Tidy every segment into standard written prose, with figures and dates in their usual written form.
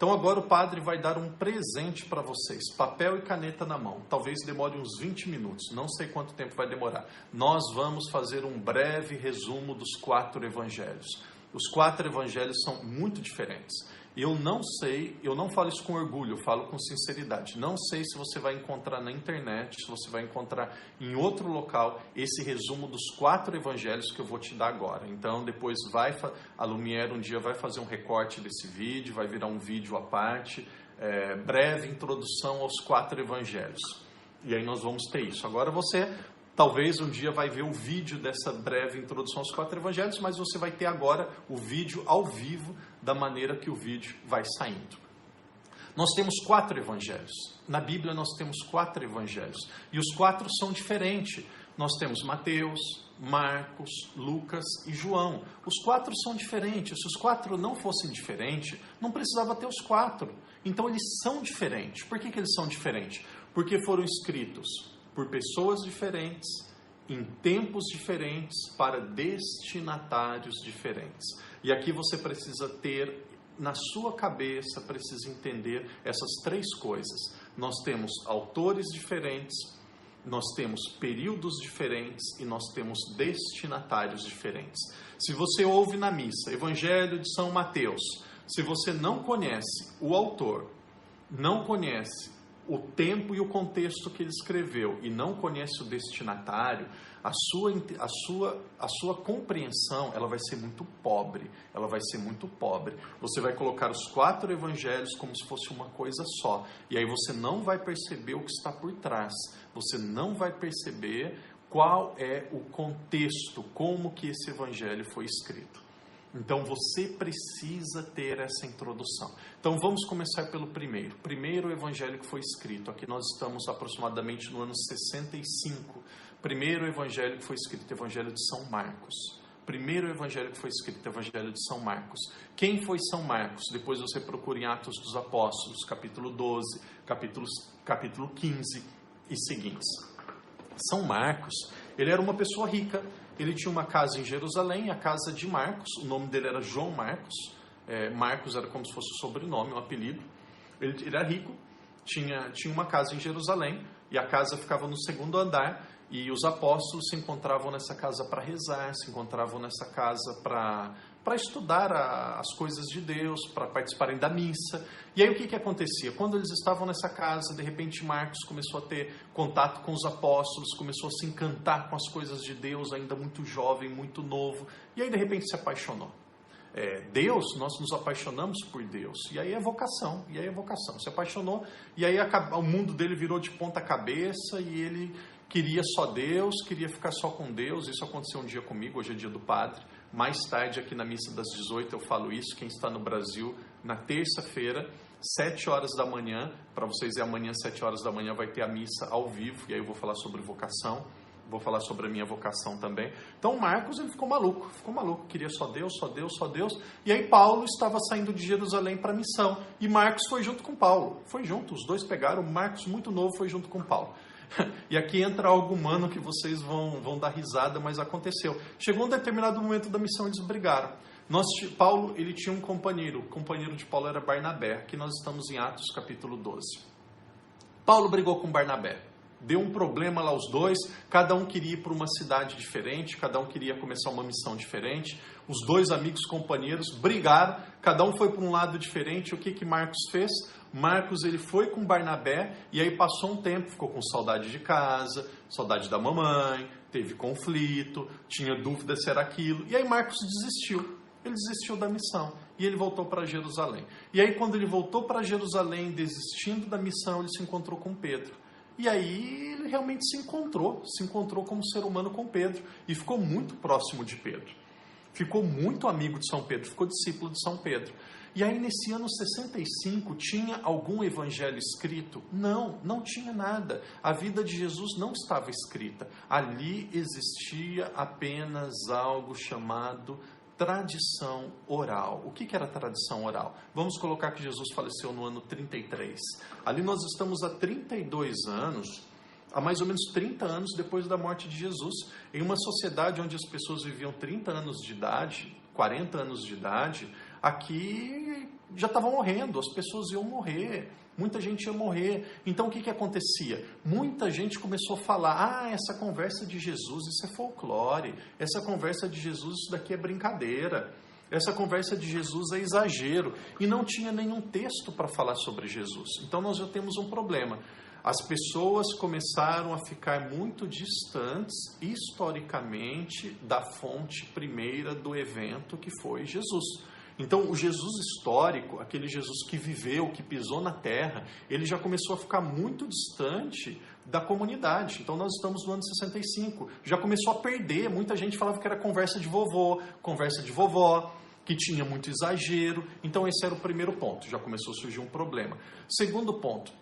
Então agora o padre vai dar um presente para vocês, papel e caneta na mão. Talvez demore uns 20 minutos, não sei quanto tempo vai demorar. Nós vamos fazer um breve resumo dos 4 evangelhos. Os 4 evangelhos são muito diferentes. Eu não sei, eu não falo isso com orgulho, eu falo com sinceridade. Não sei se você vai encontrar na internet, se você vai encontrar em outro local esse resumo dos 4 evangelhos que eu vou te dar agora. Então depois a Lumière um dia vai fazer um recorte desse vídeo, vai virar um vídeo à parte, breve introdução aos 4 evangelhos. E aí nós vamos ter isso. Agora você talvez um dia vai ver o vídeo dessa breve introdução aos 4 evangelhos, mas você vai ter agora o vídeo ao vivo, da maneira que o vídeo vai saindo. Nós temos 4 evangelhos. Na Bíblia nós temos 4 evangelhos. E os 4 são diferentes. Nós temos Mateus, Marcos, Lucas e João. Os 4 são diferentes. Se os 4 não fossem diferentes, não precisava ter os 4. Então eles são diferentes. Por que eles são diferentes? Porque foram escritos por pessoas diferentes, em tempos diferentes, para destinatários diferentes. E aqui você precisa ter, na sua cabeça, precisa entender essas 3 coisas. Nós temos autores diferentes, nós temos períodos diferentes e nós temos destinatários diferentes. Se você ouve na missa, Evangelho de São Mateus, se você não conhece o autor, não conhece o tempo e o contexto que ele escreveu e não conhece o destinatário, a sua compreensão, ela vai ser muito pobre, Você vai colocar os 4 evangelhos como se fosse uma coisa só, e aí você não vai perceber o que está por trás, você não vai perceber qual é o contexto, como que esse evangelho foi escrito. Então você precisa ter essa introdução. Então vamos começar pelo primeiro evangelho que foi escrito. Aqui nós estamos aproximadamente no ano 65. Primeiro evangelho que foi escrito, Evangelho de São Marcos. Primeiro evangelho que foi escrito, Evangelho de São Marcos. Quem foi São Marcos? Depois você procura em Atos dos Apóstolos, capítulo 12, capítulo 15 e seguintes. São Marcos, ele era uma pessoa rica. Ele tinha uma casa em Jerusalém, a casa de Marcos. O nome dele era João Marcos. Marcos era como se fosse o sobrenome, um apelido. Ele era rico, tinha uma casa em Jerusalém, e a casa ficava no 2º andar, e os apóstolos se encontravam nessa casa para rezar, se encontravam nessa casa para estudar as coisas de Deus, para participarem da missa. E aí o que acontecia? Quando eles estavam nessa casa, de repente Marcos começou a ter contato com os apóstolos, começou a se encantar com as coisas de Deus, ainda muito jovem, muito novo, e aí de repente se apaixonou. Deus, nós nos apaixonamos por Deus, e aí é vocação, se apaixonou, e aí o mundo dele virou de ponta cabeça, e ele queria só Deus, queria ficar só com Deus. Isso aconteceu um dia comigo, hoje é dia do padre. Mais tarde, aqui na missa das 18, eu falo isso. Quem está no Brasil, na terça-feira, 7 horas da manhã, para vocês, amanhã, 7 horas da manhã, vai ter a missa ao vivo, e aí eu vou falar sobre vocação, vou falar sobre a minha vocação também. Então, Marcos, ele ficou maluco, queria só Deus, e aí Paulo estava saindo de Jerusalém para a missão, e Marcos foi junto com Paulo, os dois pegaram, Marcos, muito novo, foi junto com Paulo. E aqui entra algo humano que vocês vão dar risada, mas aconteceu. Chegou um determinado momento da missão, eles brigaram. Paulo, ele tinha um companheiro, o companheiro de Paulo era Barnabé. Aqui nós estamos em Atos capítulo 12. Paulo brigou com Barnabé. Deu um problema lá os dois, cada um queria ir para uma cidade diferente, cada um queria começar uma missão diferente. Os 2 amigos companheiros brigaram, cada um foi para um lado diferente. O que Marcos fez? Marcos, ele foi com Barnabé, e aí passou um tempo, ficou com saudade de casa, saudade da mamãe, teve conflito, tinha dúvida se era aquilo, e aí Marcos desistiu. Ele desistiu da missão, e ele voltou para Jerusalém. E aí quando ele voltou para Jerusalém, desistindo da missão, ele se encontrou com Pedro. E aí ele realmente se encontrou como ser humano com Pedro, e ficou muito próximo de Pedro. Ficou muito amigo de São Pedro, ficou discípulo de São Pedro. E aí nesse ano 65, tinha algum evangelho escrito? Não tinha nada. A vida de Jesus não estava escrita. Ali existia apenas algo chamado tradição oral. O que era tradição oral? Vamos colocar que Jesus faleceu no ano 33. Ali nós estamos há 32 anos, há mais ou menos 30 anos depois da morte de Jesus, em uma sociedade onde as pessoas viviam 30 anos de idade, 40 anos de idade. Aqui já estava morrendo, as pessoas iam morrer, muita gente ia morrer. Então o que acontecia? Muita gente começou a falar, essa conversa de Jesus, isso é folclore, essa conversa de Jesus, isso daqui é brincadeira, essa conversa de Jesus é exagero, e não tinha nenhum texto para falar sobre Jesus. Então nós já temos um problema. As pessoas começaram a ficar muito distantes, historicamente, da fonte primeira do evento que foi Jesus. Então, o Jesus histórico, aquele Jesus que viveu, que pisou na terra, ele já começou a ficar muito distante da comunidade. Então, nós estamos no ano 65. Já começou a perder. Muita gente falava que era conversa de vovô, conversa de vovó, que tinha muito exagero. Então, esse era o primeiro ponto. Já começou a surgir um problema. Segundo ponto.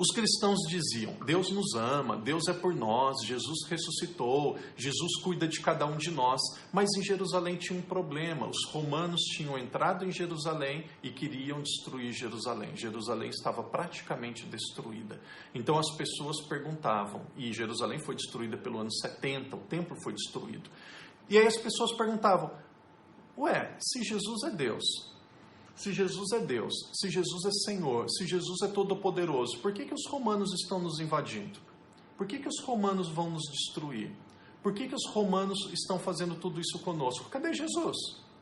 Os cristãos diziam, Deus nos ama, Deus é por nós, Jesus ressuscitou, Jesus cuida de cada um de nós. Mas em Jerusalém tinha um problema, os romanos tinham entrado em Jerusalém e queriam destruir Jerusalém. Jerusalém estava praticamente destruída. Então as pessoas perguntavam, e Jerusalém foi destruída pelo ano 70, o templo foi destruído. E aí as pessoas perguntavam, se Jesus é Deus... Se Jesus é Deus, se Jesus é Senhor, se Jesus é todo-poderoso, por que os romanos estão nos invadindo? Por que os romanos vão nos destruir? Por que os romanos estão fazendo tudo isso conosco? Cadê Jesus?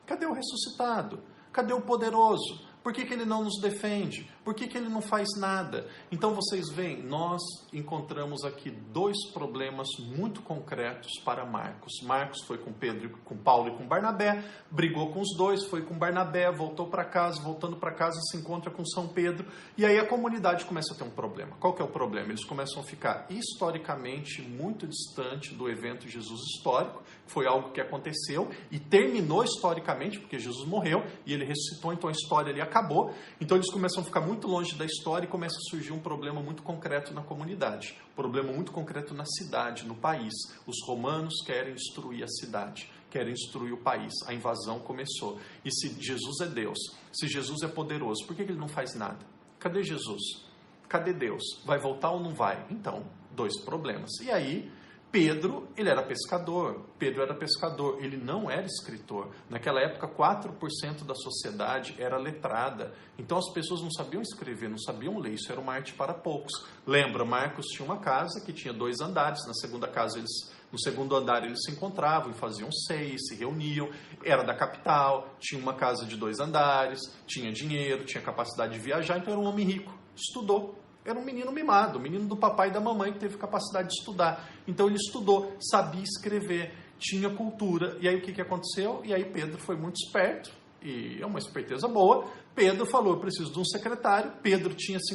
Cadê o ressuscitado? Cadê o poderoso? Por que ele não nos defende? Por que ele não faz nada? Então vocês veem, nós encontramos aqui dois problemas muito concretos para Marcos. Marcos foi com Pedro, com Paulo e com Barnabé, brigou com os dois, foi com Barnabé, voltou para casa, voltando para casa se encontra com São Pedro, e aí a comunidade começa a ter um problema. Qual que é o problema? Eles começam a ficar historicamente muito distante do evento Jesus histórico, foi algo que aconteceu e terminou historicamente, porque Jesus morreu e ele ressuscitou, então a história ali acabou. Então eles começam a ficar muito longe da história e começa a surgir um problema muito concreto na comunidade, um problema muito concreto na cidade, no país. Os romanos querem destruir a cidade, querem destruir o país. A invasão começou. E se Jesus é Deus, se Jesus é poderoso, por que ele não faz nada? Cadê Jesus? Cadê Deus? Vai voltar ou não vai? Então, dois problemas. E aí, Pedro, ele era pescador. Pedro era pescador, ele não era escritor. Naquela época, 4% da sociedade era letrada. Então, as pessoas não sabiam escrever, não sabiam ler. Isso era uma arte para poucos. Lembra, Marcos tinha uma casa que tinha 2 andares. Na segunda casa, no segundo andar, eles se encontravam e faziam ceia, se reuniam. Era da capital, tinha uma casa de 2 andares, tinha dinheiro, tinha capacidade de viajar. Então, era um homem rico. Estudou. Era um menino mimado, menino do papai e da mamãe que teve capacidade de estudar. Então ele estudou, sabia escrever, tinha cultura. E aí o que aconteceu? E aí Pedro foi muito esperto, e é uma esperteza boa. Pedro falou, eu preciso de um secretário. Pedro tinha se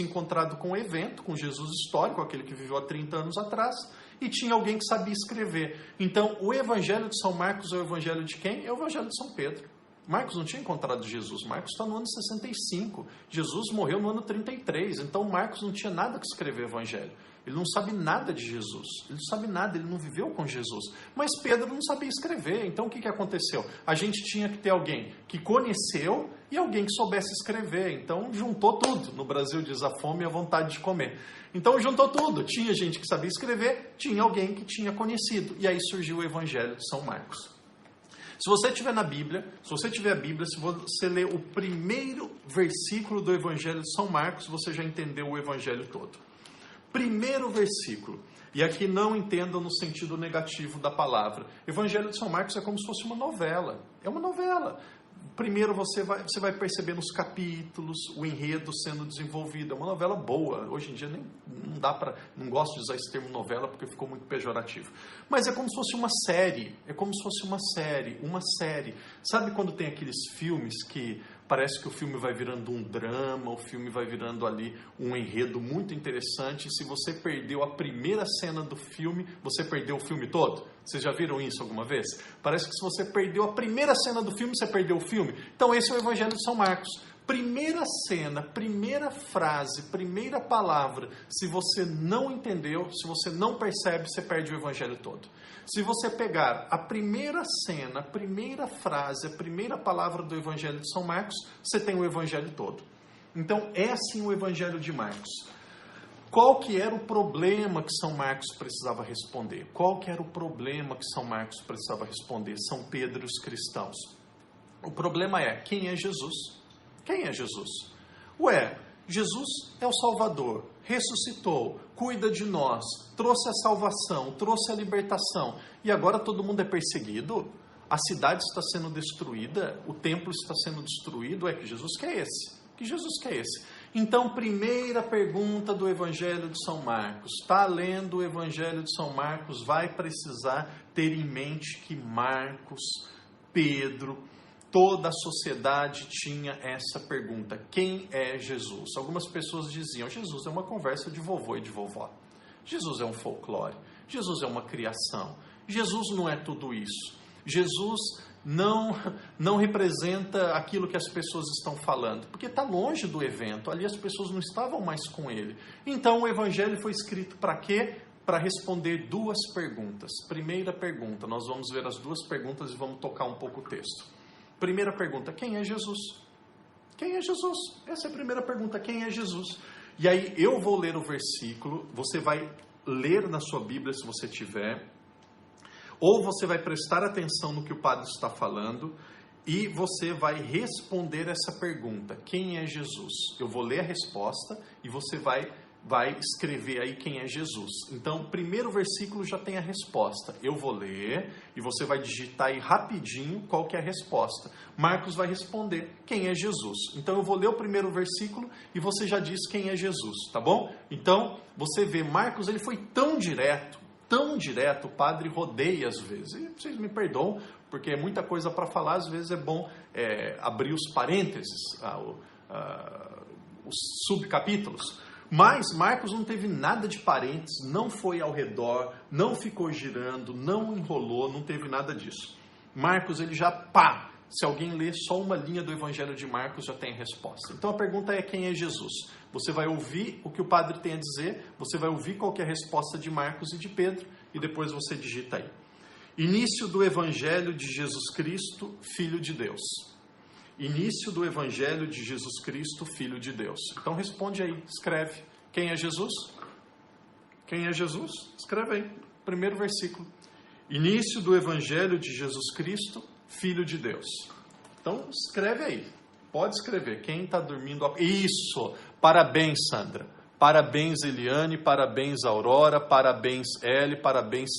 encontrado com um evento, com Jesus histórico, aquele que viveu há 30 anos atrás, e tinha alguém que sabia escrever. Então o evangelho de São Marcos é o evangelho de quem? É o evangelho de São Pedro. Marcos não tinha encontrado Jesus, Marcos está no ano 65, Jesus morreu no ano 33, então Marcos não tinha nada que escrever evangelho, ele não sabe nada de Jesus, ele não sabe nada, ele não viveu com Jesus, mas Pedro não sabia escrever. Então o que aconteceu? A gente tinha que ter alguém que conheceu e alguém que soubesse escrever, então juntou tudo. No Brasil diz a fome e a vontade de comer, então juntou tudo, tinha gente que sabia escrever, tinha alguém que tinha conhecido, e aí surgiu o evangelho de São Marcos. Se você tiver na Bíblia, se você tiver a Bíblia, se você ler o primeiro versículo do Evangelho de São Marcos, você já entendeu o Evangelho todo. Primeiro versículo. E aqui não entendam no sentido negativo da palavra. Evangelho de São Marcos é como se fosse uma novela. É uma novela. Primeiro você vai perceber nos capítulos o enredo sendo desenvolvido. É uma novela boa. Hoje em dia não gosto de usar esse termo novela porque ficou muito pejorativo. Mas é como se fosse uma série. É como se fosse uma série. Sabe quando tem aqueles filmes que parece que o filme vai virando um drama, o filme vai virando ali um enredo muito interessante, e se você perdeu a primeira cena do filme, você perdeu o filme todo? Vocês já viram isso alguma vez? Parece que se você perdeu a primeira cena do filme, você perdeu o filme. Então esse é o Evangelho de São Marcos. Primeira cena, primeira frase, primeira palavra, se você não entendeu, se você não percebe, você perde o Evangelho todo. Se você pegar a primeira cena, a primeira frase, a primeira palavra do Evangelho de São Marcos, você tem o Evangelho todo. Então, é assim o Evangelho de Marcos. Qual que era o problema que São Marcos precisava responder? Qual que era o problema que São Marcos precisava responder? São Pedro e os cristãos. O problema é, quem é Jesus? Quem é Jesus? Ué, Jesus é o Salvador, ressuscitou, cuida de nós, trouxe a salvação, trouxe a libertação, e agora todo mundo é perseguido? A cidade está sendo destruída, o templo está sendo destruído, que Jesus que é esse? Que Jesus que é esse? Então, primeira pergunta do Evangelho de São Marcos. Está lendo o Evangelho de São Marcos, vai precisar ter em mente que Marcos, Pedro, toda a sociedade tinha essa pergunta: quem é Jesus? Algumas pessoas diziam, Jesus é uma conversa de vovô e de vovó. Jesus é um folclore. Jesus é uma criação. Jesus não é tudo isso. Jesus não representa aquilo que as pessoas estão falando, porque está longe do evento, ali as pessoas não estavam mais com ele. Então o Evangelho foi escrito para quê? Para responder duas perguntas. Primeira pergunta, nós vamos ver as duas perguntas e vamos tocar um pouco o texto. Primeira pergunta, quem é Jesus? Quem é Jesus? Essa é a primeira pergunta, quem é Jesus? E aí eu vou ler o versículo, você vai ler na sua Bíblia se você tiver, ou você vai prestar atenção no que o padre está falando e você vai responder essa pergunta, quem é Jesus? Eu vou ler a resposta e você vai escrever aí quem é Jesus. Então, o primeiro versículo já tem a resposta. Eu vou ler e você vai digitar aí rapidinho qual que é a resposta. Marcos vai responder quem é Jesus. Então, eu vou ler o primeiro versículo e você já diz quem é Jesus, tá bom? Então, você vê, Marcos, ele foi tão direto, o padre rodeia às vezes. E vocês me perdoam, porque é muita coisa para falar, às vezes é bom abrir os parênteses, os subcapítulos. Mas Marcos não teve nada de parênteses, não foi ao redor, não ficou girando, não enrolou, não teve nada disso. Marcos, ele já, se alguém ler só uma linha do Evangelho de Marcos, já tem a resposta. Então a pergunta é quem é Jesus? Você vai ouvir o que o padre tem a dizer, você vai ouvir qual que é a resposta de Marcos e de Pedro, e depois você digita aí. Início do Evangelho de Jesus Cristo, Filho de Deus. Início do Evangelho de Jesus Cristo, Filho de Deus. Então responde aí, escreve. Quem é Jesus? Quem é Jesus? Escreve aí, primeiro versículo. Início do Evangelho de Jesus Cristo, Filho de Deus. Então escreve aí, pode escrever. Quem está dormindo? Isso! Parabéns, Sandra. Parabéns, Eliane. Parabéns, Aurora. Parabéns, Eli. Parabéns,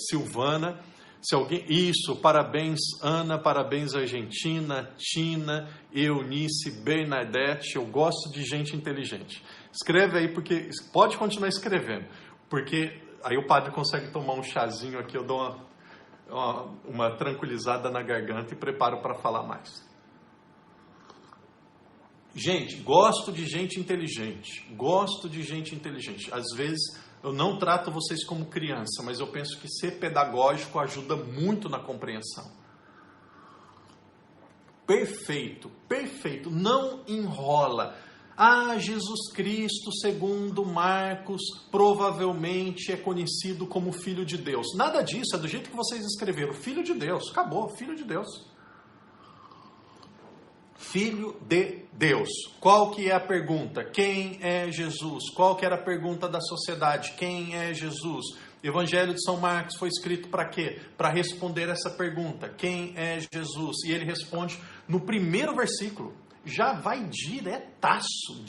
Silvana. Se alguém, isso, parabéns Ana, parabéns Argentina, Tina, Eunice, Bernadette, eu gosto de gente inteligente. Escreve aí, porque pode continuar escrevendo, porque aí o padre consegue tomar um chazinho aqui, eu dou uma tranquilizada na garganta e preparo para falar mais. Gente, gosto de gente inteligente, às vezes eu não trato vocês como criança, mas eu penso que ser pedagógico ajuda muito na compreensão. Perfeito, não enrola. Jesus Cristo, segundo Marcos, provavelmente é conhecido como Filho de Deus. Nada disso, é do jeito que vocês escreveram. Filho de Deus, acabou, Filho de Deus. Filho de Deus. Qual que é a pergunta? Quem é Jesus? Qual que era a pergunta da sociedade? Quem é Jesus? Evangelho de São Marcos foi escrito para quê? Para responder essa pergunta. Quem é Jesus? E ele responde no primeiro versículo. Já vai diretaço.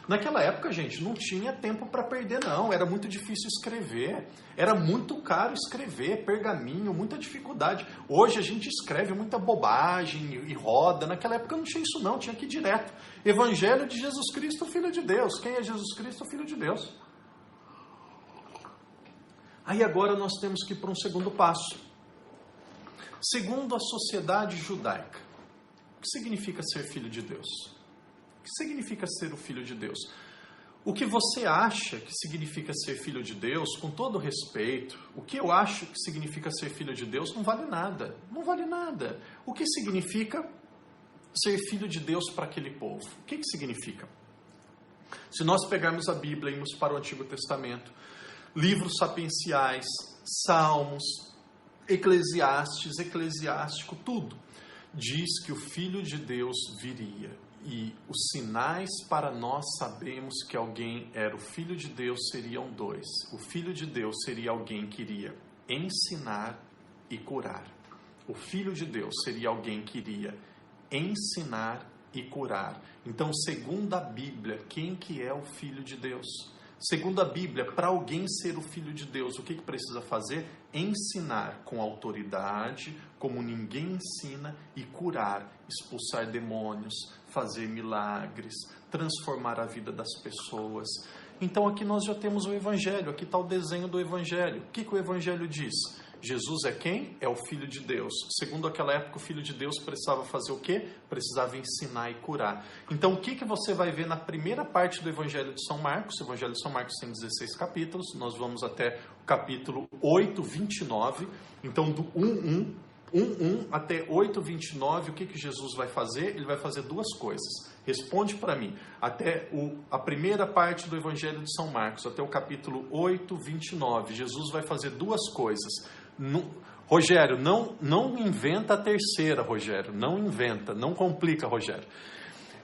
Naquela época, gente, não tinha tempo para perder, não. Era muito difícil escrever. Era muito caro escrever, pergaminho, muita dificuldade. Hoje a gente escreve muita bobagem e roda. Naquela época não tinha isso, não. Tinha que ir direto. Evangelho de Jesus Cristo, Filho de Deus. Quem é Jesus Cristo, Filho de Deus? Aí agora nós temos que ir para um segundo passo. Segundo a sociedade judaica, o que significa ser filho de Deus? O que significa ser o Filho de Deus? O que você acha que significa ser filho de Deus, com todo respeito, o que eu acho que significa ser filho de Deus não vale nada. Não vale nada. O que significa ser filho de Deus para aquele povo? O que significa? Se nós pegarmos a Bíblia e irmos para o Antigo Testamento, livros sapienciais, Salmos, Eclesiástico, tudo, diz que o Filho de Deus viria. E os sinais para nós sabermos que alguém era o Filho de Deus seriam dois. O Filho de Deus seria alguém que iria ensinar e curar. O Filho de Deus seria alguém que iria ensinar e curar. Então, segundo a Bíblia, quem que é o Filho de Deus? Segundo a Bíblia, para alguém ser o Filho de Deus, o que precisa fazer? Ensinar com autoridade, como ninguém ensina, e curar, expulsar demônios, fazer milagres, transformar a vida das pessoas. Então aqui nós já temos o Evangelho, aqui está o desenho do Evangelho. O que o Evangelho diz? Jesus é quem? É o Filho de Deus. Segundo aquela época, o Filho de Deus precisava fazer o quê? Precisava ensinar e curar. Então, o que você vai ver na primeira parte do Evangelho de São Marcos? O Evangelho de São Marcos tem 16 capítulos. Nós vamos até o capítulo 8, 29. Então, do 1 até 8, 29, o que Jesus vai fazer? Ele vai fazer duas coisas. Responde para mim. Até a primeira parte do Evangelho de São Marcos, até o capítulo 8, 29, Jesus vai fazer duas coisas. Rogério, não inventa a terceira, Rogério. Não inventa, não complica, Rogério.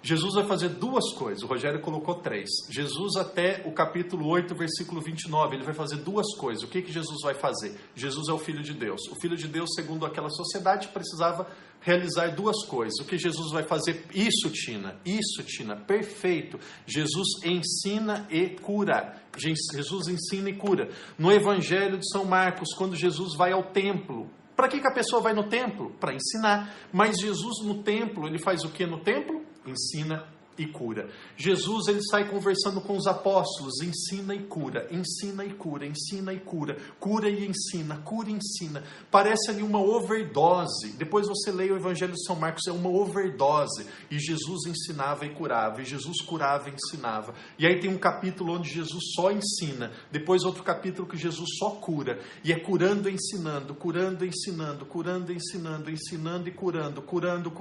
Jesus vai fazer duas coisas. O Rogério colocou 3. Jesus até o capítulo 8, versículo 29, ele vai fazer duas coisas. O que Jesus vai fazer? Jesus é o Filho de Deus. O Filho de Deus, segundo aquela sociedade, precisava realizar duas coisas. O que Jesus vai fazer? Isso, Tina, perfeito. Jesus ensina e cura. Jesus ensina e cura. No Evangelho de São Marcos, quando Jesus vai ao templo, para que a pessoa vai no templo? Para ensinar. Mas Jesus no templo, ele faz o que no templo? Ensina e cura. Jesus, ele sai conversando com os apóstolos, ensina e cura, ensina e cura, ensina e cura, cura e ensina, cura e ensina. Parece ali uma overdose. Depois você leia o Evangelho de São Marcos, é uma overdose. E Jesus ensinava e curava, e Jesus curava e ensinava. E aí tem um capítulo onde Jesus só ensina, depois outro capítulo que Jesus só cura, e é curando e ensinando, curando e ensinando, curando e ensinando, ensinando e curando, curando,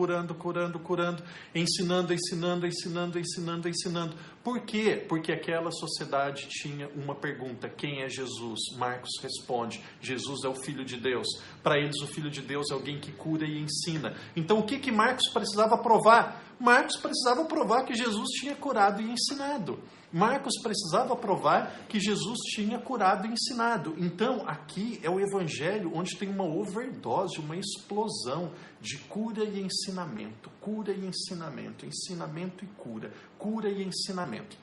ensinando, ensinando. Por quê? Porque aquela sociedade tinha uma pergunta: quem é Jesus? Marcos responde: Jesus é o Filho de Deus. Para eles, o Filho de Deus é alguém que cura e ensina. Então, o que Marcos precisava provar? Marcos precisava provar que Jesus tinha curado e ensinado. Marcos precisava provar que Jesus tinha curado e ensinado. Então, aqui é o Evangelho onde tem uma overdose, uma explosão de cura e ensinamento. Cura e ensinamento, ensinamento e cura e ensinamento.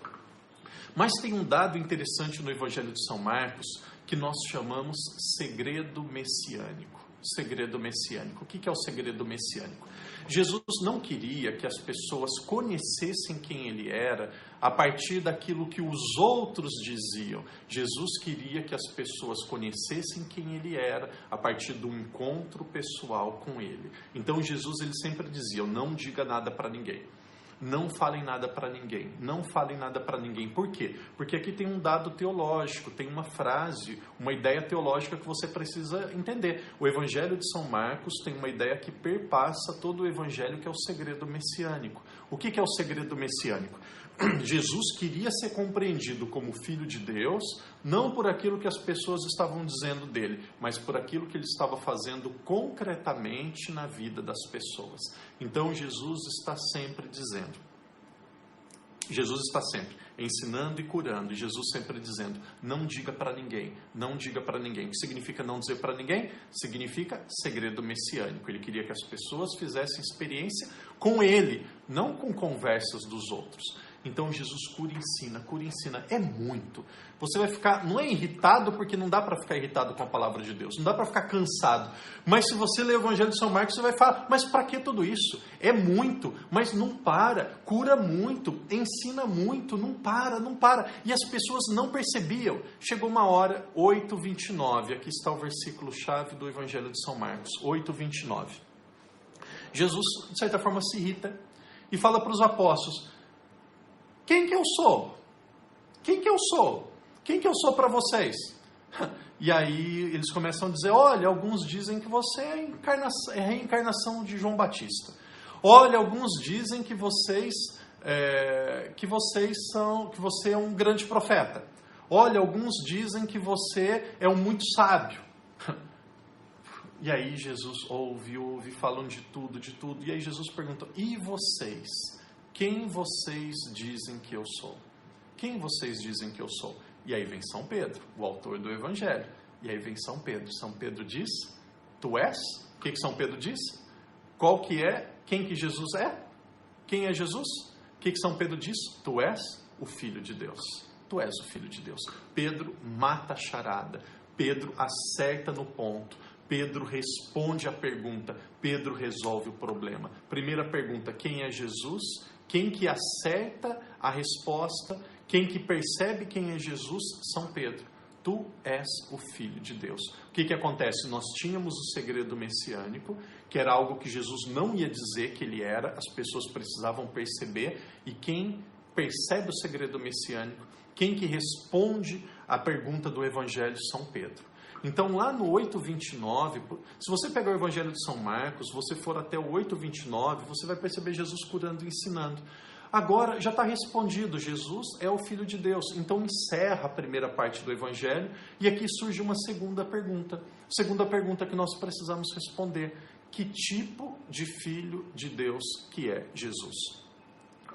Mas tem um dado interessante no Evangelho de São Marcos que nós chamamos segredo messiânico. Segredo messiânico. O que é o segredo messiânico? Jesus não queria que as pessoas conhecessem quem ele era a partir daquilo que os outros diziam. Jesus queria que as pessoas conhecessem quem ele era a partir do encontro pessoal com ele. Então Jesus, ele sempre dizia: não diga nada para ninguém. Não falem nada para ninguém. Não falem nada para ninguém. Por quê? Porque aqui tem um dado teológico, tem uma frase, uma ideia teológica que você precisa entender. O Evangelho de São Marcos tem uma ideia que perpassa todo o Evangelho, que é o segredo messiânico. O que é o segredo messiânico? Jesus queria ser compreendido como Filho de Deus, não por aquilo que as pessoas estavam dizendo dele, mas por aquilo que ele estava fazendo concretamente na vida das pessoas. Então Jesus está sempre dizendo, Jesus está sempre ensinando e curando, e Jesus sempre dizendo: não diga para ninguém, não diga para ninguém. O que significa não dizer para ninguém? Significa segredo messiânico. Ele queria que as pessoas fizessem experiência com ele, não com conversas dos outros. Então Jesus cura e ensina, é muito. Você vai ficar, não é irritado, porque não dá para ficar irritado com a palavra de Deus, não dá para ficar cansado. Mas se você ler o Evangelho de São Marcos, você vai falar: mas para que tudo isso? É muito, mas não para, cura muito, ensina muito, não para. E as pessoas não percebiam. Chegou uma hora, 8:29, aqui está o versículo-chave do Evangelho de São Marcos, 8:29. Jesus, de certa forma, se irrita e fala para os apóstolos: quem que eu sou? Quem que eu sou? Quem que eu sou para vocês? E aí eles começam a dizer: olha, alguns dizem que você é a reencarnação de João Batista. Olha, alguns dizem que você é um grande profeta. Olha, alguns dizem que você é um muito sábio. E aí Jesus ouve, falam de tudo. E aí Jesus pergunta: e vocês? Quem vocês dizem que eu sou? Quem vocês dizem que eu sou? E aí vem São Pedro, o autor do Evangelho. E aí vem São Pedro. São Pedro diz: tu és que São Pedro diz? Qual que é? Quem que Jesus é? Quem é Jesus? O que São Pedro diz? Tu és o Filho de Deus. Tu és o Filho de Deus. Pedro mata a charada. Pedro acerta no ponto. Pedro responde a pergunta. Pedro resolve o problema. Primeira pergunta, quem é Jesus? Quem que acerta a resposta? Quem que percebe quem é Jesus? São Pedro. Tu és o Filho de Deus. O que acontece? Nós tínhamos o segredo messiânico, que era algo que Jesus não ia dizer que ele era, as pessoas precisavam perceber, e quem percebe o segredo messiânico, quem que responde a pergunta do Evangelho, São Pedro. Então lá no 8:29, se você pegar o Evangelho de São Marcos, você for até o 8:29, você vai perceber Jesus curando e ensinando. Agora já está respondido, Jesus é o Filho de Deus. Então encerra a primeira parte do Evangelho e aqui surge uma segunda pergunta. Segunda pergunta que nós precisamos responder. Que tipo de Filho de Deus que é Jesus?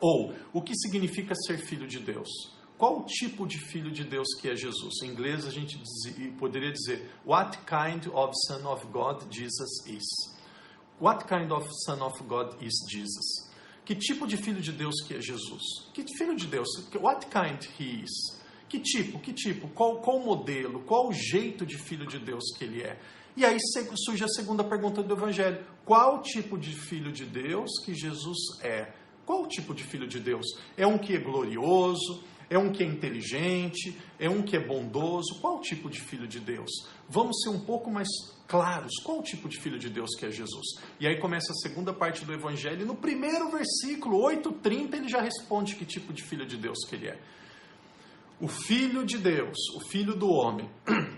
Ou, o que significa ser Filho de Deus? Qual o tipo de Filho de Deus que é Jesus? Em inglês a gente poderia dizer, what kind of Son of God Jesus is? What kind of Son of God is Jesus? Que tipo de Filho de Deus que é Jesus? Que Filho de Deus? What kind he is? Que tipo? Qual o modelo? Qual o jeito de Filho de Deus que ele é? E aí surge a segunda pergunta do Evangelho. Qual tipo de Filho de Deus que Jesus é? Qual o tipo de Filho de Deus? É um que é glorioso? É um que é inteligente? É um que é bondoso? Qual o tipo de Filho de Deus? Vamos ser um pouco mais claros. Qual o tipo de Filho de Deus que é Jesus? E aí começa a segunda parte do Evangelho. E no primeiro versículo, 8:30, ele já responde que tipo de Filho de Deus que ele é. O Filho de Deus, o Filho do homem,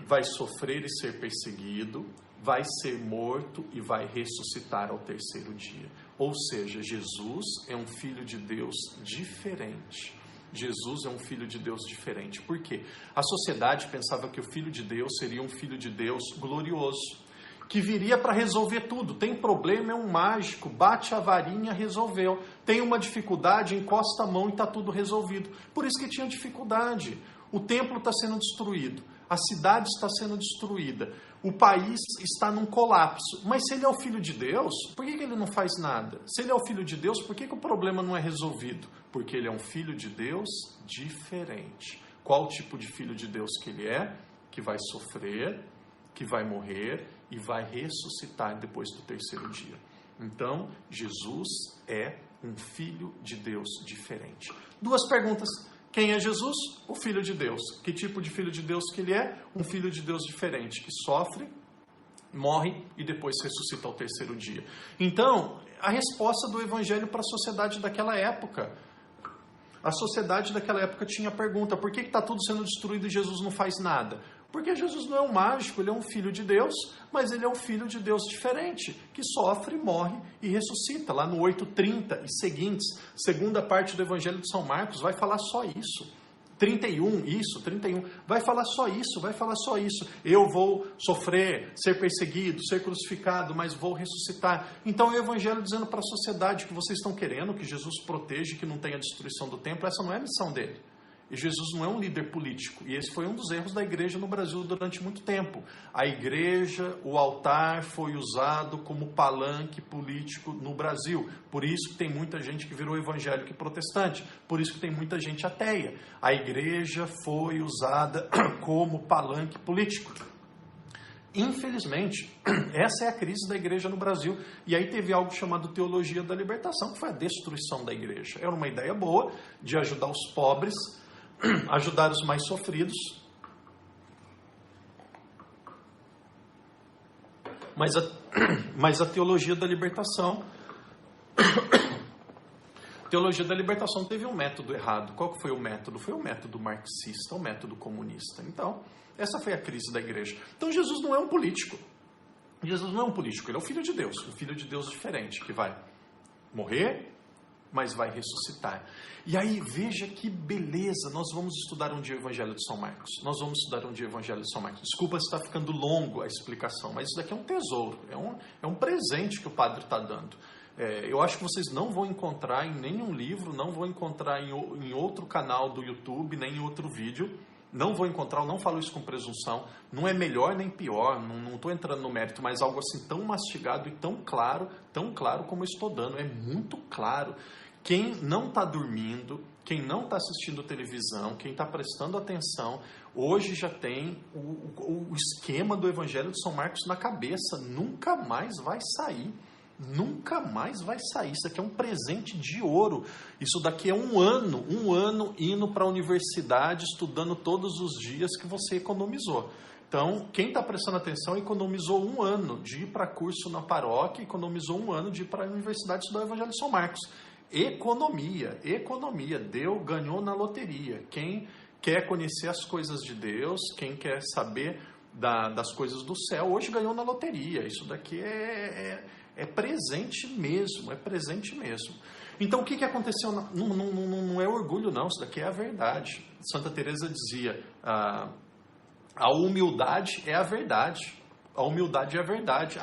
vai sofrer e ser perseguido, vai ser morto e vai ressuscitar ao terceiro dia. Ou seja, Jesus é um Filho de Deus diferente. Jesus é um Filho de Deus diferente. Por quê? A sociedade pensava que o Filho de Deus seria um Filho de Deus glorioso, que viria para resolver tudo. Tem problema, é um mágico, bate a varinha, resolveu. Tem uma dificuldade, encosta a mão e está tudo resolvido. Por isso que tinha dificuldade. O templo está sendo destruído, a cidade está sendo destruída, o país está num colapso. Mas se ele é o Filho de Deus, por que ele não faz nada? Se ele é o Filho de Deus, por que o problema não é resolvido? Porque ele é um Filho de Deus diferente. Qual tipo de Filho de Deus que ele é? Que vai sofrer, que vai morrer e vai ressuscitar depois do terceiro dia. Então, Jesus é um Filho de Deus diferente. Duas perguntas. Quem é Jesus? O Filho de Deus. Que tipo de Filho de Deus que ele é? Um Filho de Deus diferente, que sofre, morre e depois ressuscita ao terceiro dia. Então, a resposta do Evangelho para a sociedade daquela época. A sociedade daquela época tinha a pergunta, por que está tudo sendo destruído e Jesus não faz nada? Porque Jesus não é um mágico, ele é um Filho de Deus, mas ele é um Filho de Deus diferente, que sofre, morre e ressuscita. Lá no 8:30 e seguintes, segunda parte do Evangelho de São Marcos, vai falar só isso. 31, vai falar só isso. Eu vou sofrer, ser perseguido, ser crucificado, mas vou ressuscitar. Então é o Evangelho dizendo para a sociedade que vocês estão querendo que Jesus proteja, que não tenha destruição do templo. Essa não é a missão dele. E Jesus não é um líder político. E esse foi um dos erros da igreja no Brasil durante muito tempo. A igreja, o altar foi usado como palanque político no Brasil. Por isso que tem muita gente que virou evangélico e protestante. Por isso que tem muita gente ateia. A igreja foi usada como palanque político. Infelizmente, essa é a crise da igreja no Brasil. E aí teve algo chamado teologia da libertação, que foi a destruição da igreja. Era uma ideia boa de ajudar os pobres, ajudar os mais sofridos, mas a teologia da libertação teve um método errado. Qual que foi o método? Foi o método marxista, o método comunista. Então, essa foi a crise da igreja. Então, Jesus não é um político. Jesus não é um político, ele é o Filho de Deus, um Filho de Deus diferente, que vai morrer, mas vai ressuscitar. E aí, veja que beleza, nós vamos estudar um dia o Evangelho de São Marcos. Desculpa se está ficando longo a explicação, mas isso daqui é um tesouro, é um presente que o padre está dando. Eu acho que vocês não vão encontrar em nenhum livro, não vão encontrar em outro canal do YouTube, nem em outro vídeo, Não vou encontrar, eu não falo isso com presunção, não é melhor nem pior, não estou entrando no mérito, mas algo assim tão mastigado e tão claro como eu estou dando, é muito claro. Quem não está dormindo, quem não está assistindo televisão, quem está prestando atenção, hoje já tem o esquema do Evangelho de São Marcos na cabeça, nunca mais vai sair. Nunca mais vai sair. Isso aqui é um presente de ouro. Isso daqui é um ano indo para a universidade, estudando todos os dias que você economizou. Então, quem está prestando atenção economizou um ano de ir para curso na paróquia, economizou um ano de ir para a universidade estudar o Evangelho de São Marcos. Economia. Ganhou na loteria. Quem quer conhecer as coisas de Deus, quem quer saber das coisas do céu, hoje ganhou na loteria. Isso daqui é presente mesmo, Então, o que aconteceu? Não é orgulho, não. Isso daqui é a verdade. Santa Teresa dizia, a humildade é a verdade. A humildade é a verdade.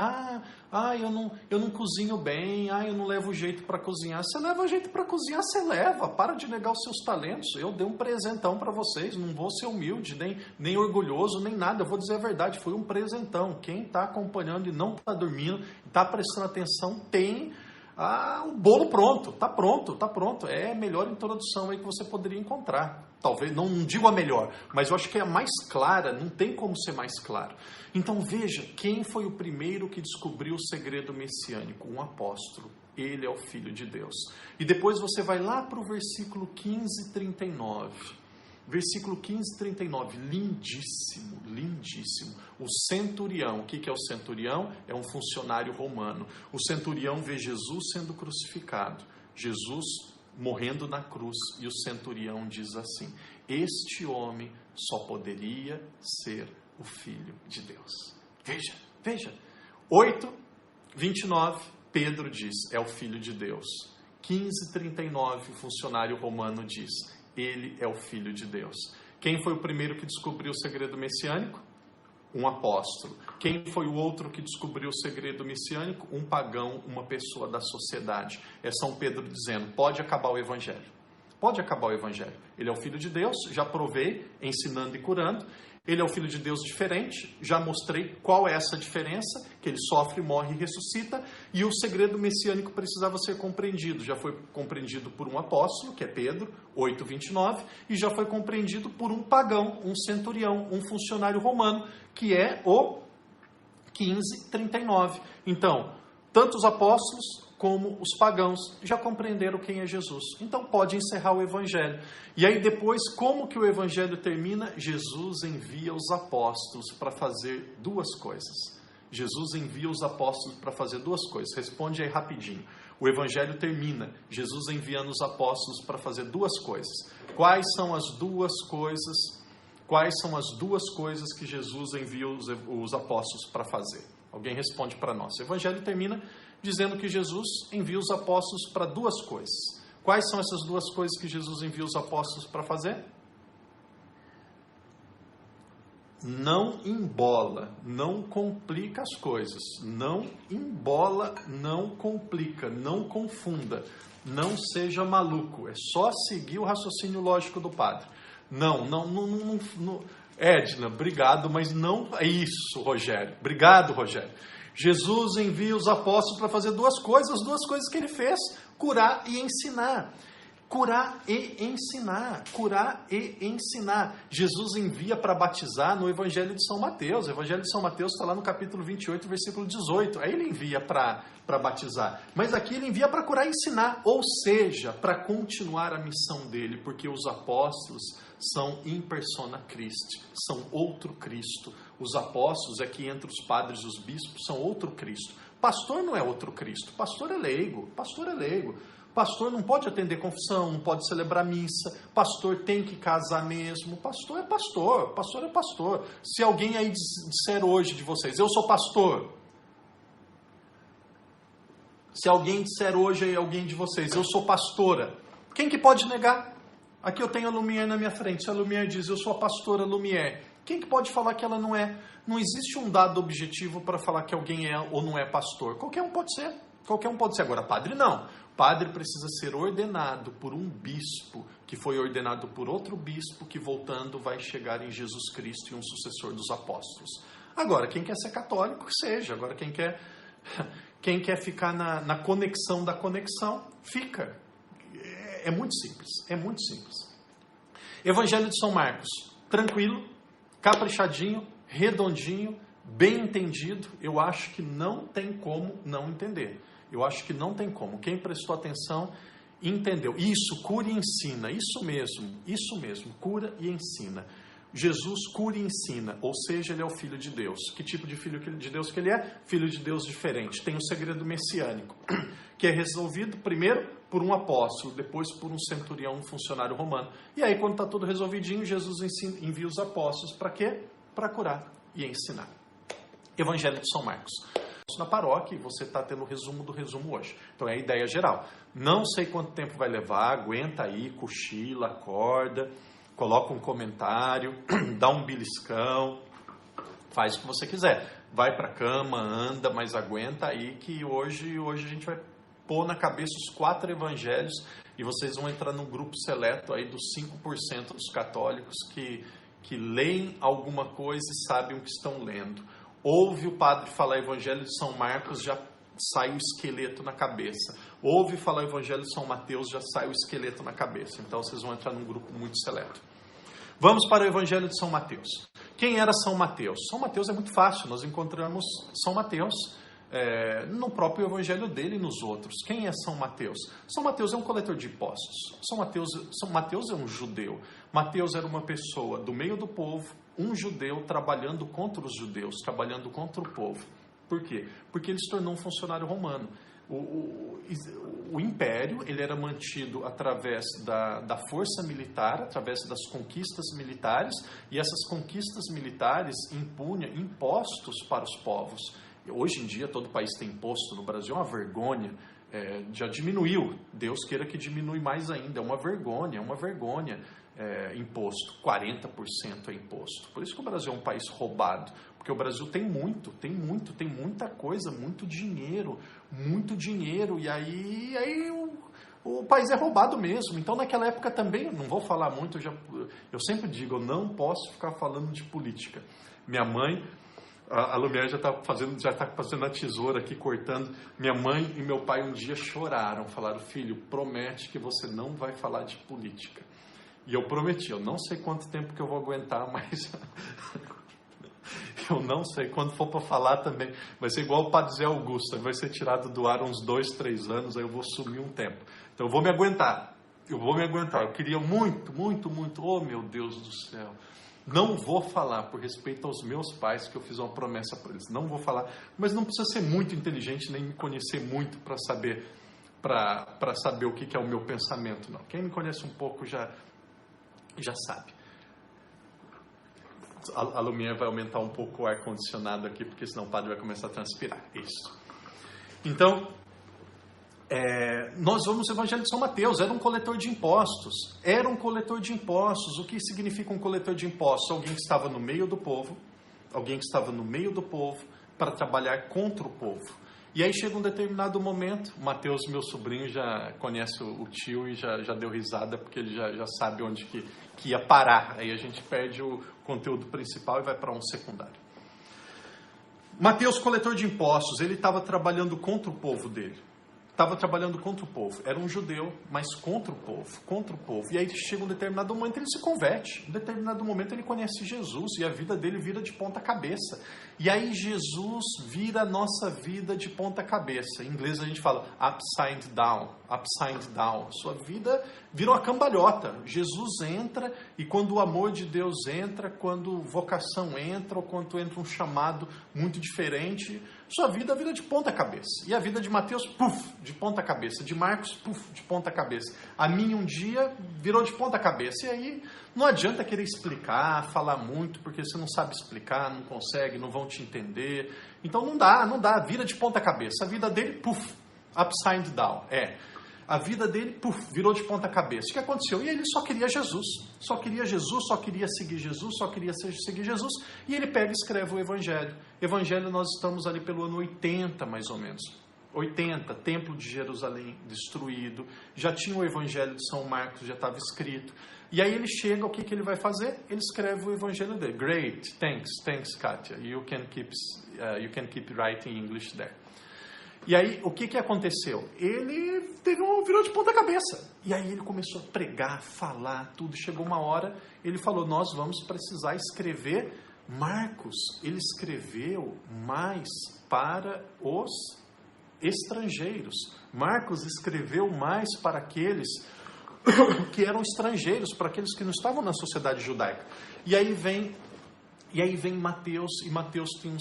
Eu não cozinho bem, eu não levo jeito para cozinhar. Você leva jeito para cozinhar, você leva. Para de negar os seus talentos. Eu dei um presentão para vocês, não vou ser humilde, nem orgulhoso, nem nada. Eu vou dizer a verdade, foi um presentão. Quem está acompanhando e não está dormindo, está prestando atenção, tem o bolo pronto. Está pronto. É a melhor introdução aí que você poderia encontrar. Talvez, não digo a melhor, mas eu acho que é a mais clara, não tem como ser mais claro. Então veja, quem foi o primeiro que descobriu o segredo messiânico? Um apóstolo. Ele é o Filho de Deus. E depois você vai lá para o versículo 15:39. Versículo 15:39, lindíssimo. O centurião, o que é o centurião? É um funcionário romano. O centurião vê Jesus sendo crucificado. Jesus morrendo na cruz, e o centurião diz assim: este homem só poderia ser o Filho de Deus. Veja. 8:29, Pedro diz, é o Filho de Deus. 15:39, o funcionário romano diz, ele é o Filho de Deus. Quem foi o primeiro que descobriu o segredo messiânico? Um apóstolo. Quem foi o outro que descobriu o segredo messiânico? Um pagão, uma pessoa da sociedade. É São Pedro dizendo, pode acabar o Evangelho. Pode acabar o Evangelho. Ele é o Filho de Deus, já provei, ensinando e curando. Ele é o Filho de Deus diferente, já mostrei qual é essa diferença, que ele sofre, morre e ressuscita, e o segredo messiânico precisava ser compreendido. Já foi compreendido por um apóstolo, que é Pedro, 8:29, e já foi compreendido por um pagão, um centurião, um funcionário romano, que é o 15:39. Então, tanto os apóstolos como os pagãos já compreenderam quem é Jesus. Então pode encerrar o Evangelho. E aí depois, como que o Evangelho termina? Jesus envia os apóstolos para fazer duas coisas. Jesus envia os apóstolos para fazer duas coisas. Responde aí rapidinho. O Evangelho termina, Jesus enviando os apóstolos para fazer duas coisas. Quais são as duas coisas? Quais são as duas coisas que Jesus envia os apóstolos para fazer? Alguém responde para nós. O Evangelho termina dizendo que Jesus envia os apóstolos para duas coisas. Quais são essas duas coisas que Jesus envia os apóstolos para fazer? Não embola, não complica as coisas. Não embola, não complica, não confunda. Não seja maluco. É só seguir o raciocínio lógico do padre. Não. Edna, obrigado, mas não é isso, Rogério. Obrigado, Rogério. Jesus envia os apóstolos para fazer duas coisas, as duas coisas que ele fez, curar e ensinar. Curar e ensinar. Jesus envia para batizar no Evangelho de São Mateus. O Evangelho de São Mateus está lá no capítulo 28, versículo 18. Aí ele envia para batizar. Mas aqui ele envia para curar e ensinar. Ou seja, para continuar a missão dele. Porque os apóstolos são in persona Christi. São outro Cristo. Os apóstolos, aqui entre os padres e os bispos, são outro Cristo. Pastor não é outro Cristo. Pastor é leigo. Pastor não pode atender confissão, não pode celebrar missa, pastor tem que casar mesmo, pastor é pastor. Se alguém aí disser hoje de vocês, eu sou pastor. Se alguém disser hoje aí alguém de vocês, eu sou pastora, quem que pode negar? Aqui eu tenho a Lumière na minha frente, se a Lumière diz, eu sou a pastora Lumière, quem que pode falar que ela não é? Não existe um dado objetivo para falar que alguém é ou não é pastor, qualquer um pode ser. Agora, padre não. Padre precisa ser ordenado por um bispo, que foi ordenado por outro bispo, que voltando vai chegar em Jesus Cristo e um sucessor dos apóstolos. Agora, quem quer ser católico, que seja. Agora, quem quer ficar na conexão da conexão, fica. É muito simples, é muito simples. Evangelho de São Marcos, tranquilo, caprichadinho, redondinho, bem entendido. Eu acho que não tem como não entender. Eu acho que não tem como. Quem prestou atenção, entendeu. Isso, cura e ensina. Isso mesmo. Cura e ensina. Jesus cura e ensina, ou seja, ele é o Filho de Deus. Que tipo de Filho de Deus que ele é? Filho de Deus diferente. Tem o segredo messiânico, que é resolvido primeiro por um apóstolo, depois por um centurião, um funcionário romano. E aí, quando está tudo resolvidinho, Jesus envia os apóstolos para quê? Para curar e ensinar. Evangelho de São Marcos. Na paróquia, e você está tendo o resumo do resumo hoje. Então é a ideia geral. Não sei quanto tempo vai levar, aguenta aí, cochila, acorda, coloca um comentário, dá um beliscão, faz o que você quiser. Vai para a cama, anda, mas aguenta aí que hoje a gente vai pôr na cabeça os 4 evangelhos e vocês vão entrar num grupo seleto aí dos 5% dos católicos que leem alguma coisa e sabem o que estão lendo. Ouve o padre falar Evangelho de São Marcos, já sai o esqueleto na cabeça. Ouve falar Evangelho de São Mateus, já sai o esqueleto na cabeça. Então vocês vão entrar num grupo muito seleto. Vamos para o Evangelho de São Mateus. Quem era São Mateus? São Mateus é muito fácil, nós encontramos São Mateus no próprio Evangelho dele e nos outros. Quem é São Mateus? São Mateus é um coletor de impostos. São Mateus é um judeu. Mateus era uma pessoa do meio do povo, um judeu trabalhando contra os judeus, trabalhando contra o povo. Por quê? Porque ele se tornou um funcionário romano. O império ele era mantido através da força militar, através das conquistas militares, e essas conquistas militares impunham impostos para os povos. Hoje em dia todo país tem imposto, no Brasil é uma vergonha, já diminuiu, Deus queira que diminui mais ainda, é uma vergonha, imposto, 40% é imposto. Por isso que o Brasil é um país roubado, porque o Brasil tem muita coisa, muito dinheiro, e aí o país é roubado mesmo. Então naquela época também, não vou falar muito, eu sempre digo, eu não posso ficar falando de política. Minha mãe, a Lumière já está fazendo a tesoura aqui, cortando. Minha mãe e meu pai um dia choraram, falaram, filho, promete que você não vai falar de política. E eu prometi, eu não sei quanto tempo que eu vou aguentar, mas eu não sei, quando for para falar também, vai ser igual o Padre Zé Augusto, vai ser tirado do ar uns 2, 3 anos, aí eu vou sumir um tempo. Então eu vou me aguentar, eu queria muito, oh meu Deus do céu, não vou falar por respeito aos meus pais, que eu fiz uma promessa para eles, não vou falar, mas não precisa ser muito inteligente, nem me conhecer muito para saber o que é o meu pensamento, não. Quem me conhece um pouco já sabe. A Lumière vai aumentar um pouco o ar-condicionado aqui, porque senão o padre vai começar a transpirar. Isso. Então, nós vamos ao Evangelho de São Mateus. Era um coletor de impostos. O que significa um coletor de impostos? Alguém que estava no meio do povo, para trabalhar contra o povo. E aí chega um determinado momento, o Mateus, meu sobrinho, já conhece o tio e já deu risada, porque ele já sabe onde que ia parar. Aí a gente perde o conteúdo principal e vai para um secundário. Mateus, coletor de impostos, ele estava trabalhando contra o povo dele. Era um judeu, mas contra o povo. E aí chega um determinado momento, ele se converte. Em determinado momento ele conhece Jesus e a vida dele vira de ponta cabeça. E aí Jesus vira a nossa vida de ponta cabeça. Em inglês a gente fala upside down. Sua vida vira uma cambalhota. Jesus entra e quando o amor de Deus entra, quando vocação entra, ou quando entra um chamado muito diferente, sua vida vira de ponta cabeça. E a vida de Mateus, de ponta cabeça. De Marcos, de ponta cabeça. A minha um dia virou de ponta cabeça. E aí não adianta querer explicar, falar muito, porque você não sabe explicar, não consegue, não vão te entender. Então não dá, vira de ponta cabeça. A vida dele, upside down. A vida dele, virou de ponta cabeça. O que aconteceu? E ele só queria Jesus. Só queria seguir Jesus. E ele pega e escreve o Evangelho. Evangelho nós estamos ali pelo ano 80, mais ou menos. 80, Templo de Jerusalém destruído, já tinha o Evangelho de São Marcos, já estava escrito. E aí ele chega, o que ele vai fazer? Ele escreve o Evangelho dele. Great, thanks, Katia. You can keep writing English there. E aí, o que aconteceu? Ele virou de ponta cabeça. E aí ele começou a pregar, falar, tudo. Chegou uma hora, ele falou, nós vamos precisar escrever. Marcos, ele escreveu mais para os estrangeiros. Marcos escreveu mais para aqueles que eram estrangeiros, para aqueles que não estavam na sociedade judaica. E aí vem Mateus, e Mateus tem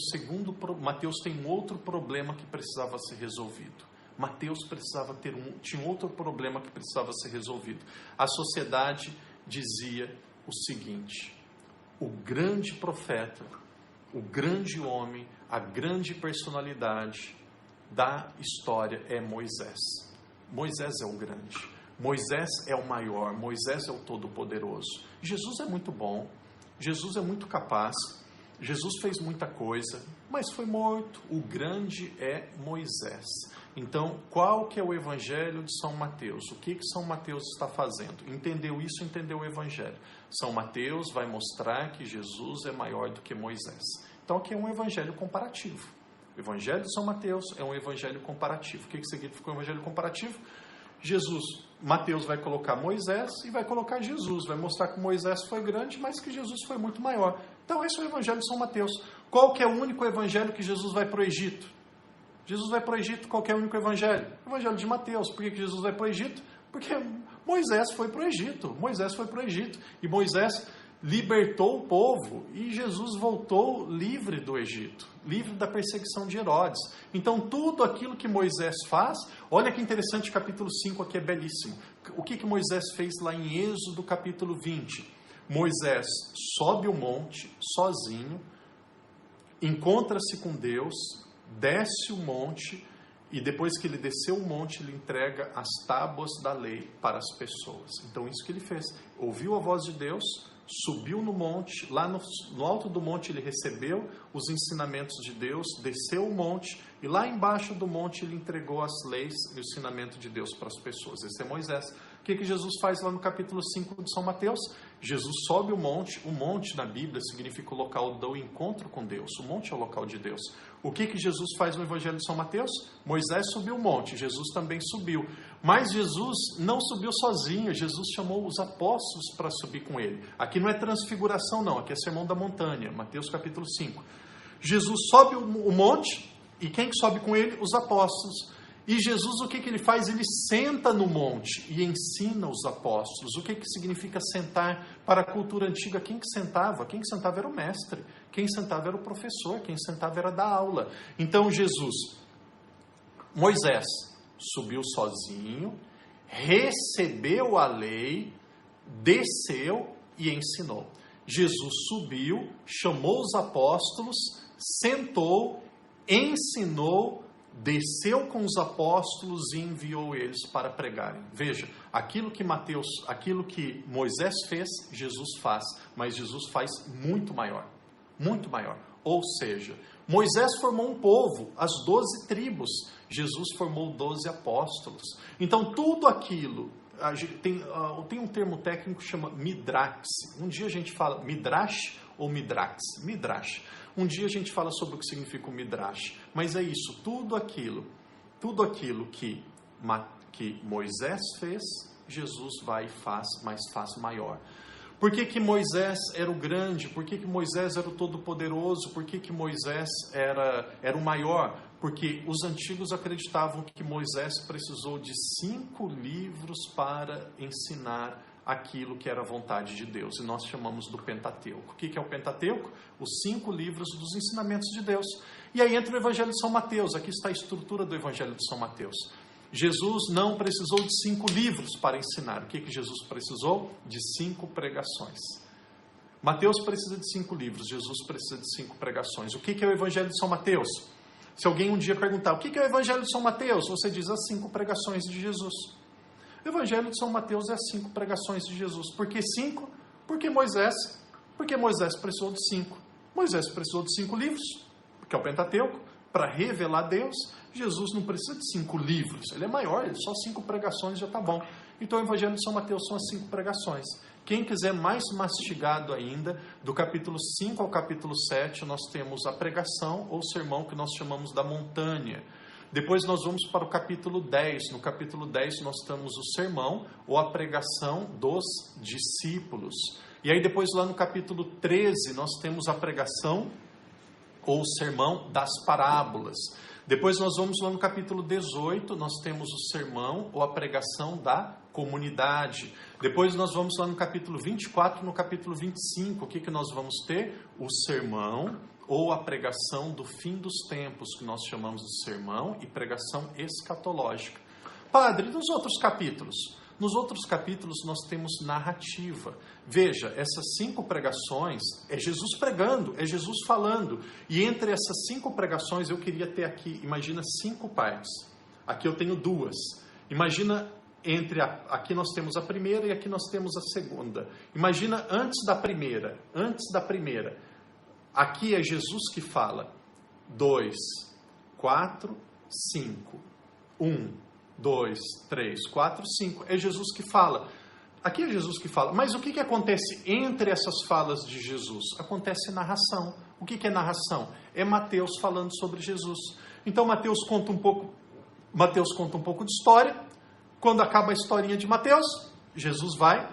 Mateus tem um outro problema que precisava ser resolvido. Mateus tinha outro problema que precisava ser resolvido. A sociedade dizia o seguinte: o grande profeta, o grande homem, a grande personalidade da história é Moisés. Moisés é o grande, Moisés é o maior, Moisés é o todo-poderoso. Jesus é muito bom, Jesus é muito capaz, Jesus fez muita coisa, mas foi morto. O grande é Moisés. Então, qual que é o Evangelho de São Mateus? O que São Mateus está fazendo? Entendeu isso, entendeu o Evangelho. São Mateus vai mostrar que Jesus é maior do que Moisés. Então, aqui é um Evangelho comparativo. O Evangelho de São Mateus é um Evangelho comparativo. O que significa um Evangelho comparativo? Mateus vai colocar Moisés e vai colocar Jesus. Vai mostrar que Moisés foi grande, mas que Jesus foi muito maior. Então, esse é o Evangelho de São Mateus. Qual que é o único Evangelho que Jesus vai para o Egito? Jesus vai para o Egito, qual que é o único Evangelho? O Evangelho de Mateus. Por que Jesus vai para o Egito? Porque Moisés foi para o Egito. Moisés foi para o Egito. E Moisés libertou o povo. E Jesus voltou livre do Egito. Livre da perseguição de Herodes. Então, tudo aquilo que Moisés faz... Olha que interessante, capítulo 5 aqui é belíssimo. O que Moisés fez lá em Êxodo, capítulo 20? Moisés sobe o monte, sozinho, encontra-se com Deus, desce o monte, e depois que ele desceu o monte, ele entrega as tábuas da lei para as pessoas. Então, isso que ele fez. Ouviu a voz de Deus, subiu no monte, lá no alto do monte ele recebeu os ensinamentos de Deus, desceu o monte, e lá embaixo do monte ele entregou as leis e o ensinamento de Deus para as pessoas. Esse é Moisés. O que Jesus faz lá no capítulo 5 de São Mateus? Jesus sobe o monte na Bíblia significa o local do encontro com Deus, o monte é o local de Deus. O que Jesus faz no Evangelho de São Mateus? Moisés subiu o monte, Jesus também subiu, mas Jesus não subiu sozinho, Jesus chamou os apóstolos para subir com ele. Aqui não é transfiguração não, aqui é sermão da montanha, Mateus capítulo 5. Jesus sobe o monte, e quem que sobe com ele? Os apóstolos. E Jesus, o que ele faz? Ele senta no monte e ensina os apóstolos. O que significa sentar? Para a cultura antiga, quem que sentava? Quem que sentava era o mestre. Quem sentava era o professor. Quem sentava era dar aula. Então, Moisés subiu sozinho, recebeu a lei, desceu e ensinou. Jesus subiu, chamou os apóstolos, sentou, ensinou, desceu com os apóstolos e enviou eles para pregarem. Veja, aquilo que Moisés fez, Jesus faz, mas Jesus faz muito maior, muito maior. Ou seja, Moisés formou um povo, as 12 tribos, Jesus formou 12 apóstolos. Então tudo aquilo, tem um termo técnico que chama midrax. Um dia a gente fala midrash ou midrax? Midrash. Um dia a gente fala sobre o que significa o Midrash, mas é isso, tudo aquilo que Moisés fez, Jesus vai e faz, mas faz maior. Por que Moisés era o grande? Por que Moisés era o todo-poderoso? Por que Moisés era o maior? Porque os antigos acreditavam que Moisés precisou de 5 livros para ensinar aquilo que era a vontade de Deus, e nós chamamos do Pentateuco. O que é o Pentateuco? Os 5 livros dos ensinamentos de Deus. E aí entra o Evangelho de São Mateus, aqui está a estrutura do Evangelho de São Mateus. Jesus não precisou de 5 livros para ensinar. O que Jesus precisou? De 5 pregações. Mateus precisa de 5 livros, Jesus precisa de 5 pregações. O que é o Evangelho de São Mateus? Se alguém um dia perguntar, o que é o Evangelho de São Mateus? Você diz as 5 pregações de Jesus. O Evangelho de São Mateus é as 5 pregações de Jesus. Por que 5? Porque Moisés precisou de 5. Moisés precisou de 5 livros, que é o Pentateuco, para revelar Deus, Jesus não precisa de 5 livros, ele é maior, só 5 pregações já está bom. Então o Evangelho de São Mateus são as 5 pregações. Quem quiser mais mastigado ainda, do capítulo 5 ao capítulo 7, nós temos a pregação ou sermão que nós chamamos da montanha. Depois nós vamos para o capítulo 10. No capítulo 10 nós temos o sermão ou a pregação dos discípulos. E aí depois lá no capítulo 13 nós temos a pregação ou sermão das parábolas. Depois nós vamos lá no capítulo 18, nós temos o sermão ou a pregação da comunidade. Depois nós vamos lá no capítulo 24, no capítulo 25, o que nós vamos ter? O sermão ou a pregação do fim dos tempos, que nós chamamos de sermão e pregação escatológica. Padre, nos outros capítulos? Nos outros capítulos nós temos narrativa. Veja, essas 5 pregações é Jesus pregando, é Jesus falando. E entre essas 5 pregações eu queria ter aqui, imagina 5 partes. Aqui eu tenho 2. Imagina aqui nós temos a primeira e aqui nós temos a segunda. Imagina antes da primeira. Aqui é Jesus que fala. 2, 4, 5. 1. 2, 3, 4, 5. É Jesus que fala. Aqui é Jesus que fala. Mas o que acontece entre essas falas de Jesus? Acontece narração. O que é narração? É Mateus falando sobre Jesus. Então Mateus conta um pouco de história. Quando acaba a historinha de Mateus, Jesus vai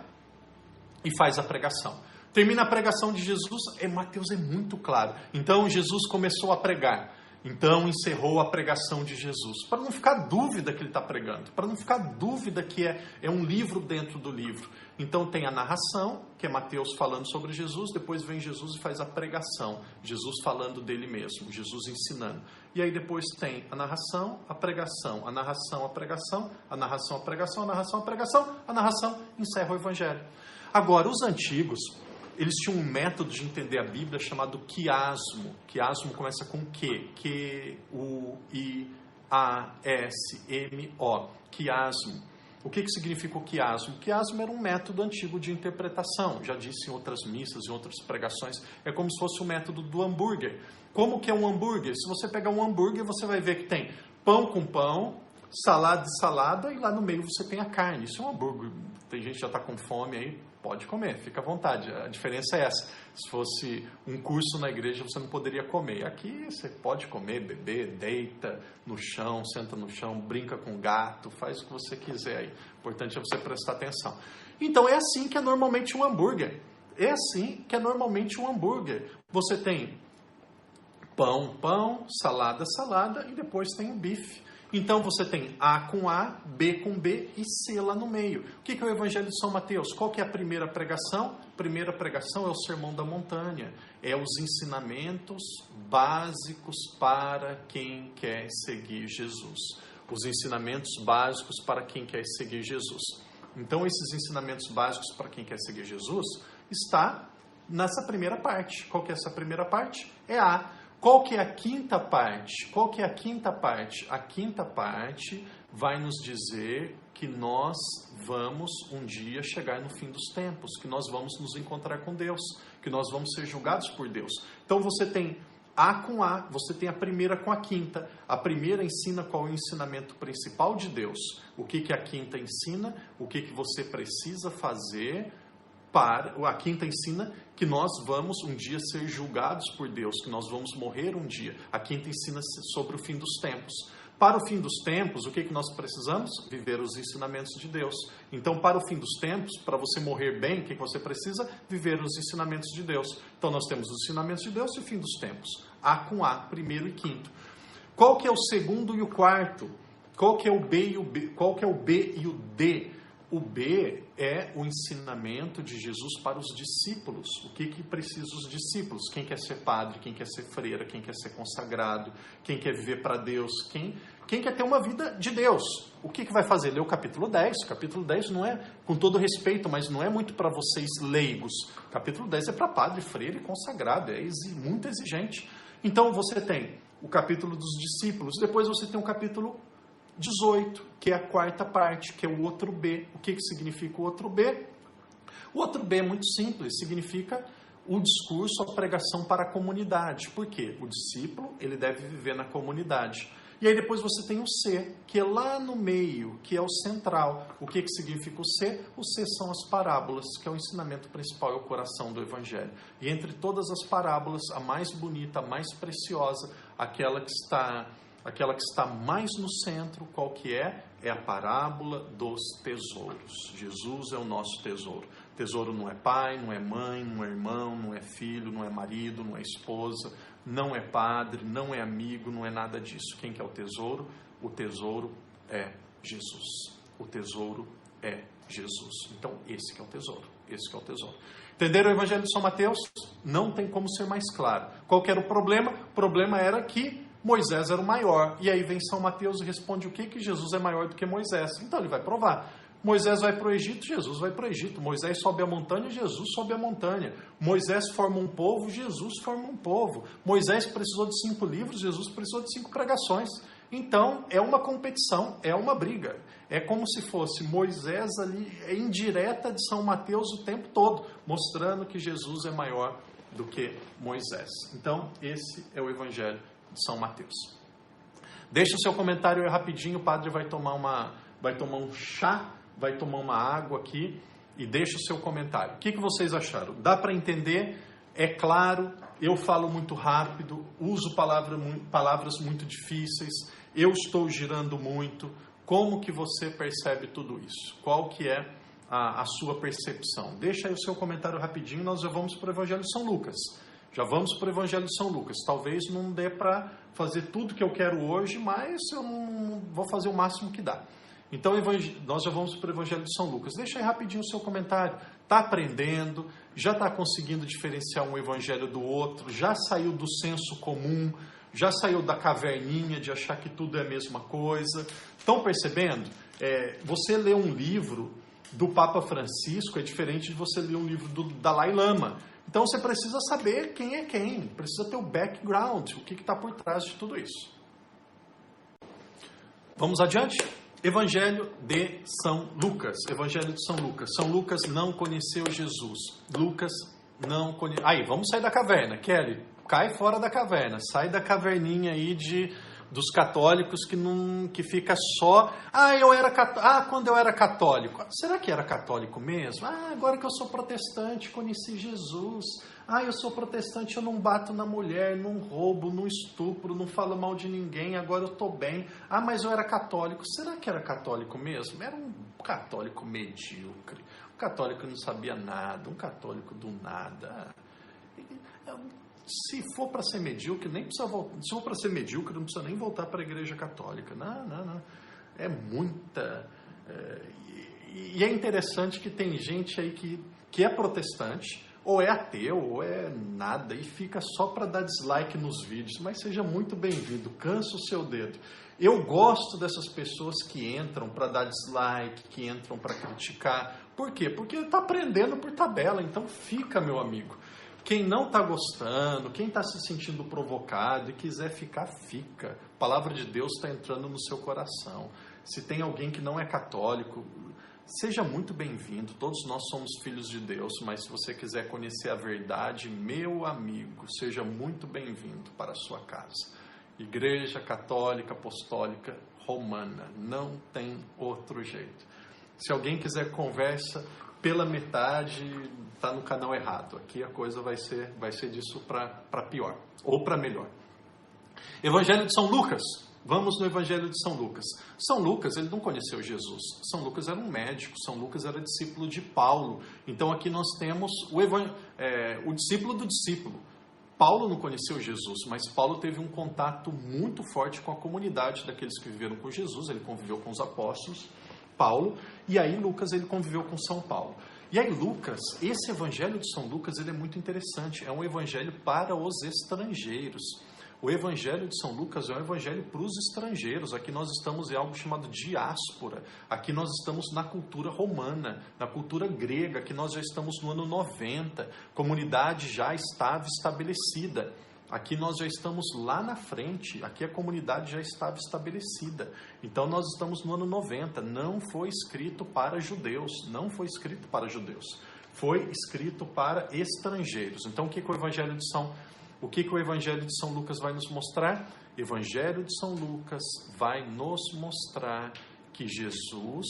e faz a pregação. Termina a pregação de Jesus, Mateus é muito claro. Então Jesus começou a pregar. Então encerrou a pregação de Jesus. Para não ficar dúvida que ele está pregando. Para não ficar dúvida que é um livro dentro do livro. Então tem a narração, que é Mateus falando sobre Jesus. Depois vem Jesus e faz a pregação. Jesus falando dele mesmo. Jesus ensinando. E aí depois tem a narração, a pregação. A narração, a pregação. A narração, a pregação. A narração, a pregação. A narração encerra o Evangelho. Agora, os antigos, eles tinham um método de entender a Bíblia chamado quiasmo. Quiasmo começa com Q. Q-U-I-A-S-M-O. Quiasmo. O que significa o quiasmo? O quiasmo era um método antigo de interpretação. Já disse em outras missas, em outras pregações. É como se fosse o método do hambúrguer. Como que é um hambúrguer? Se você pegar um hambúrguer, você vai ver que tem pão com pão, salada e salada, e lá no meio você tem a carne. Isso é um hambúrguer. Tem gente que já está com fome aí. Pode comer, fica à vontade. A diferença é essa. Se fosse um curso na igreja, você não poderia comer. Aqui você pode comer, beber, deita no chão, senta no chão, brinca com o gato, faz o que você quiser aí. O importante é você prestar atenção. Então é assim que é normalmente um hambúrguer. É assim que é normalmente um hambúrguer. Você tem pão, salada e depois tem o bife. Então você tem A com A, B com B e C lá no meio. O que é o Evangelho de São Mateus? Qual que é a primeira pregação? A primeira pregação é o Sermão da Montanha. É os ensinamentos básicos para quem quer seguir Jesus. Os ensinamentos básicos para quem quer seguir Jesus. Então esses ensinamentos básicos para quem quer seguir Jesus está nessa primeira parte. Qual que é essa primeira parte? É A. Qual que é a quinta parte? A quinta parte vai nos dizer que nós vamos um dia chegar no fim dos tempos, que nós vamos nos encontrar com Deus, que nós vamos ser julgados por Deus. Então você tem A com A, você tem a primeira com a quinta. A primeira ensina qual é o ensinamento principal de Deus. O que a quinta ensina? O que você precisa fazer a quinta ensina que nós vamos um dia ser julgados por Deus, que nós vamos morrer um dia. A quinta ensina sobre o fim dos tempos. Para o fim dos tempos, o que nós precisamos? Viver os ensinamentos de Deus. Então, para o fim dos tempos, para você morrer bem, o que você precisa? Viver os ensinamentos de Deus. Então, nós temos os ensinamentos de Deus e o fim dos tempos. A com A, primeiro e quinto. Qual que é o segundo e o quarto? Qual que é o B e o B? Qual que é o B e o D? O B é o ensinamento de Jesus para os discípulos. O que precisa os discípulos? Quem quer ser padre, quem quer ser freira, quem quer ser consagrado, quem quer viver para Deus, quem quer ter uma vida de Deus. O que vai fazer? Ler o capítulo 10. O capítulo 10 não é, com todo respeito, mas não é muito para vocês leigos. O capítulo 10 é para padre, freira e consagrado, é muito exigente. Então você tem o capítulo dos discípulos, depois você tem o capítulo 18, que é a quarta parte, que é o outro B. O que significa o outro B? O outro B é muito simples, significa o discurso, a pregação para a comunidade. Por quê? O discípulo, ele deve viver na comunidade. E aí depois você tem o C, que é lá no meio, que é o central. O que significa o C? O C são as parábolas, que é o ensinamento principal e o coração do Evangelho. E entre todas as parábolas, a mais bonita, a mais preciosa, aquela que está mais no centro, qual que é? É a parábola dos tesouros. Jesus é o nosso tesouro. Tesouro não é pai, não é mãe, não é irmão, não é filho, não é marido, não é esposa, não é padre, não é amigo, não é nada disso. Quem que é o tesouro? O tesouro é Jesus. O tesouro é Jesus. Então, esse que é o tesouro. Esse que é o tesouro. Entenderam o Evangelho de São Mateus? Não tem como ser mais claro. Qual que era o problema? O problema era que Moisés era o maior. E aí vem São Mateus e responde o quê? Que Jesus é maior do que Moisés. Então, ele vai provar. Moisés vai para o Egito, Jesus vai para o Egito. Moisés sobe a montanha, Jesus sobe a montanha. Moisés forma um povo, Jesus forma um povo. Moisés precisou de 5 livros, Jesus precisou de 5 pregações. Então, é uma competição, é uma briga. É como se fosse Moisés ali, em direta de São Mateus o tempo todo, mostrando que Jesus é maior do que Moisés. Então, esse é o Evangelho de São Mateus. Deixa o seu comentário aí rapidinho, o padre vai tomar um chá, vai tomar uma água aqui e deixa o seu comentário. O que vocês acharam? Dá para entender? É claro, eu falo muito rápido, uso palavras muito difíceis, eu estou girando muito. Como que você percebe tudo isso? Qual que é a sua percepção? Deixa aí o seu comentário rapidinho, nós já vamos para o Evangelho de São Lucas. Já vamos para o Evangelho de São Lucas. Talvez não dê para fazer tudo que eu quero hoje, mas eu não vou fazer o máximo que dá. Então, nós já vamos para o Evangelho de São Lucas. Deixa aí rapidinho o seu comentário. Está aprendendo? Já está conseguindo diferenciar um evangelho do outro? Já saiu do senso comum? Já saiu da caverninha de achar que tudo é a mesma coisa? Estão percebendo? Você lê um livro do Papa Francisco é diferente de você ler um livro do Dalai Lama. Então, você precisa saber quem é quem. Precisa ter o background, o que está por trás de tudo isso. Vamos adiante? Evangelho de São Lucas. Evangelho de São Lucas. São Lucas não conheceu Jesus. Lucas não conheceu... Aí, vamos sair da caverna. Kelly, cai fora da caverna. Sai da caverninha aí dos católicos que fica só... quando eu era católico. Será que era católico mesmo? Agora que eu sou protestante, conheci Jesus. Eu sou protestante, eu não bato na mulher, não roubo, não estupro, não falo mal de ninguém, agora eu estou bem. Mas eu era católico. Será que era católico mesmo? Era um católico medíocre. Um católico que não sabia nada, um católico do nada. Se for para ser medíocre, nem precisa voltar. Se for para ser medíocre, não precisa nem voltar para a igreja católica. Não. É muita... E é interessante que tem gente aí que é protestante, ou é ateu, ou é nada, e fica só para dar dislike nos vídeos. Mas seja muito bem-vindo, cansa o seu dedo. Eu gosto dessas pessoas que entram para dar dislike, que entram para criticar. Por quê? Porque está aprendendo por tabela, então fica, meu amigo. Quem não está gostando, quem está se sentindo provocado e quiser ficar, fica. A palavra de Deus está entrando no seu coração. Se tem alguém que não é católico, seja muito bem-vindo. Todos nós somos filhos de Deus, mas se você quiser conhecer a verdade, meu amigo, seja muito bem-vindo para a sua casa. Igreja Católica Apostólica Romana, não tem outro jeito. Se alguém quiser conversa pela metade, está no canal errado. Aqui a coisa vai ser disso para pior, ou para melhor. Evangelho de São Lucas. Vamos no Evangelho de São Lucas. São Lucas, ele não conheceu Jesus. São Lucas era um médico. São Lucas era discípulo de Paulo. Então aqui nós temos o discípulo do discípulo. Paulo não conheceu Jesus, mas Paulo teve um contato muito forte com a comunidade daqueles que viveram com Jesus. Ele conviveu com os apóstolos, Paulo, e aí Lucas ele conviveu com São Paulo. E aí Lucas, esse Evangelho de São Lucas, ele é muito interessante. É um evangelho para os estrangeiros. O Evangelho de São Lucas é um evangelho para os estrangeiros. Aqui nós estamos em algo chamado diáspora. Aqui nós estamos na cultura romana, na cultura grega. Aqui nós já estamos no ano 90. Comunidade já estava estabelecida. Aqui nós já estamos lá na frente. Aqui a comunidade já estava estabelecida. Então nós estamos no ano 90. Não foi escrito para judeus. Não foi escrito para judeus. Foi escrito para estrangeiros. Então, o que o Evangelho de São Lucas vai nos mostrar? O Evangelho de São Lucas vai nos mostrar que Jesus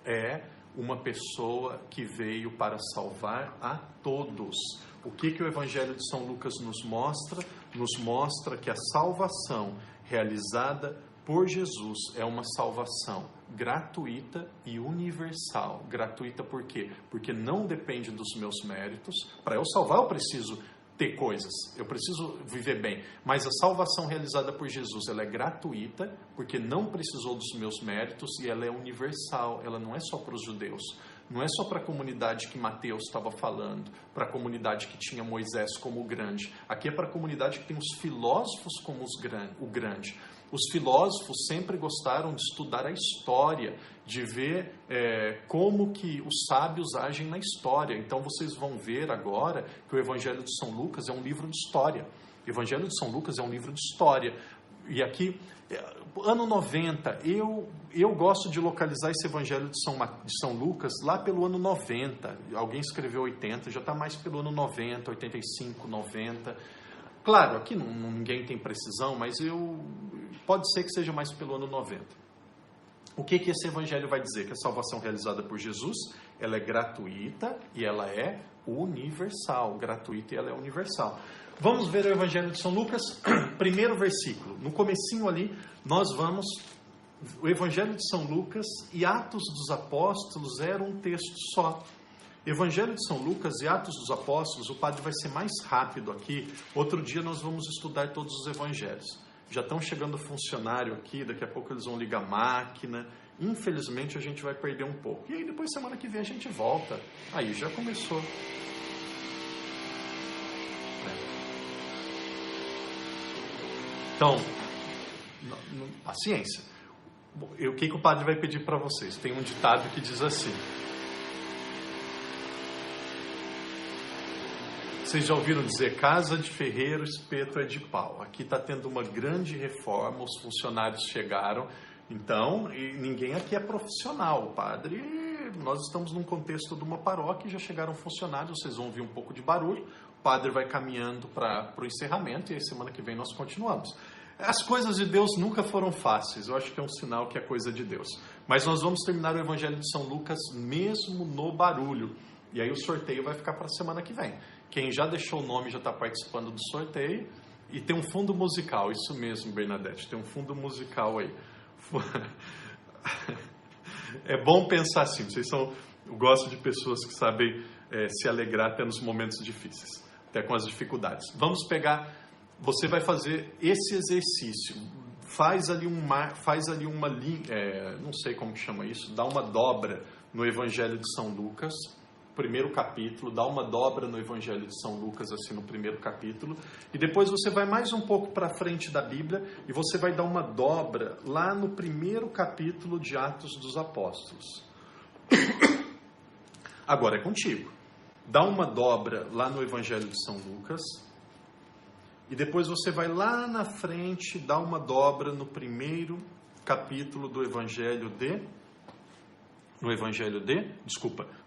é uma pessoa que veio para salvar a todos. O que o Evangelho de São Lucas nos mostra? Nos mostra que a salvação realizada por Jesus é uma salvação gratuita e universal. Gratuita por quê? Porque não depende dos meus méritos. Para eu salvar, eu preciso ter coisas, eu preciso viver bem. Mas a salvação realizada por Jesus, ela é gratuita, porque não precisou dos meus méritos, e ela é universal. Ela não é só para os judeus. Não é só para a comunidade que Mateus estava falando, para a comunidade que tinha Moisés como o grande. Aqui é para a comunidade que tem os filósofos como o grande. Os filósofos sempre gostaram de estudar a história, de ver como que os sábios agem na história. Então vocês vão ver agora que o Evangelho de São Lucas é um livro de história. O Evangelho de São Lucas é um livro de história. E aqui, ano 90, eu gosto de localizar esse Evangelho de São Lucas lá pelo ano 90. Alguém escreveu 80, já está mais pelo ano 90, 85, 90. Claro, aqui ninguém tem precisão, mas pode ser que seja mais pelo ano 90. O que esse Evangelho vai dizer? Que a salvação realizada por Jesus, ela é gratuita e ela é universal. Gratuita e ela é universal. Vamos ver o Evangelho de São Lucas, primeiro versículo. No comecinho ali, nós vamos... O Evangelho de São Lucas e Atos dos Apóstolos era um texto só. Evangelho de São Lucas e Atos dos Apóstolos, o padre vai ser mais rápido aqui. Outro dia nós vamos estudar todos os evangelhos. Já estão chegando funcionário aqui, daqui a pouco eles vão ligar a máquina. Infelizmente a gente vai perder um pouco. E aí depois, semana que vem, a gente volta. Aí já começou. Então, paciência. O que o padre vai pedir para vocês? Tem um ditado que diz assim... Vocês já ouviram dizer, casa de ferreiro, espeto é de pau. Aqui está tendo uma grande reforma, os funcionários chegaram, então, e ninguém aqui é profissional. O padre, nós estamos num contexto de uma paróquia e já chegaram funcionários, vocês vão ouvir um pouco de barulho, o padre vai caminhando para o encerramento e aí semana que vem nós continuamos. As coisas de Deus nunca foram fáceis, eu acho que é um sinal que é coisa de Deus. Mas nós vamos terminar o Evangelho de São Lucas mesmo no barulho. E aí o sorteio vai ficar para a semana que vem. Quem já deixou o nome já está participando do sorteio. E tem um fundo musical, isso mesmo, Bernadette, tem um fundo musical aí. É bom pensar assim, eu gosto de pessoas que sabem se alegrar até nos momentos difíceis, até com as dificuldades. Vamos pegar, você vai fazer esse exercício, faz ali uma linha, não sei como que chama isso, dá uma dobra no Evangelho de São Lucas, primeiro capítulo, dá uma dobra no Evangelho de São Lucas, assim, no primeiro capítulo, e depois você vai mais um pouco para frente da Bíblia, e você vai dar uma dobra lá no primeiro capítulo de Atos dos Apóstolos. Agora é contigo. Dá uma dobra lá no Evangelho de São Lucas, e depois você vai lá na frente, dá uma dobra no primeiro capítulo do Evangelho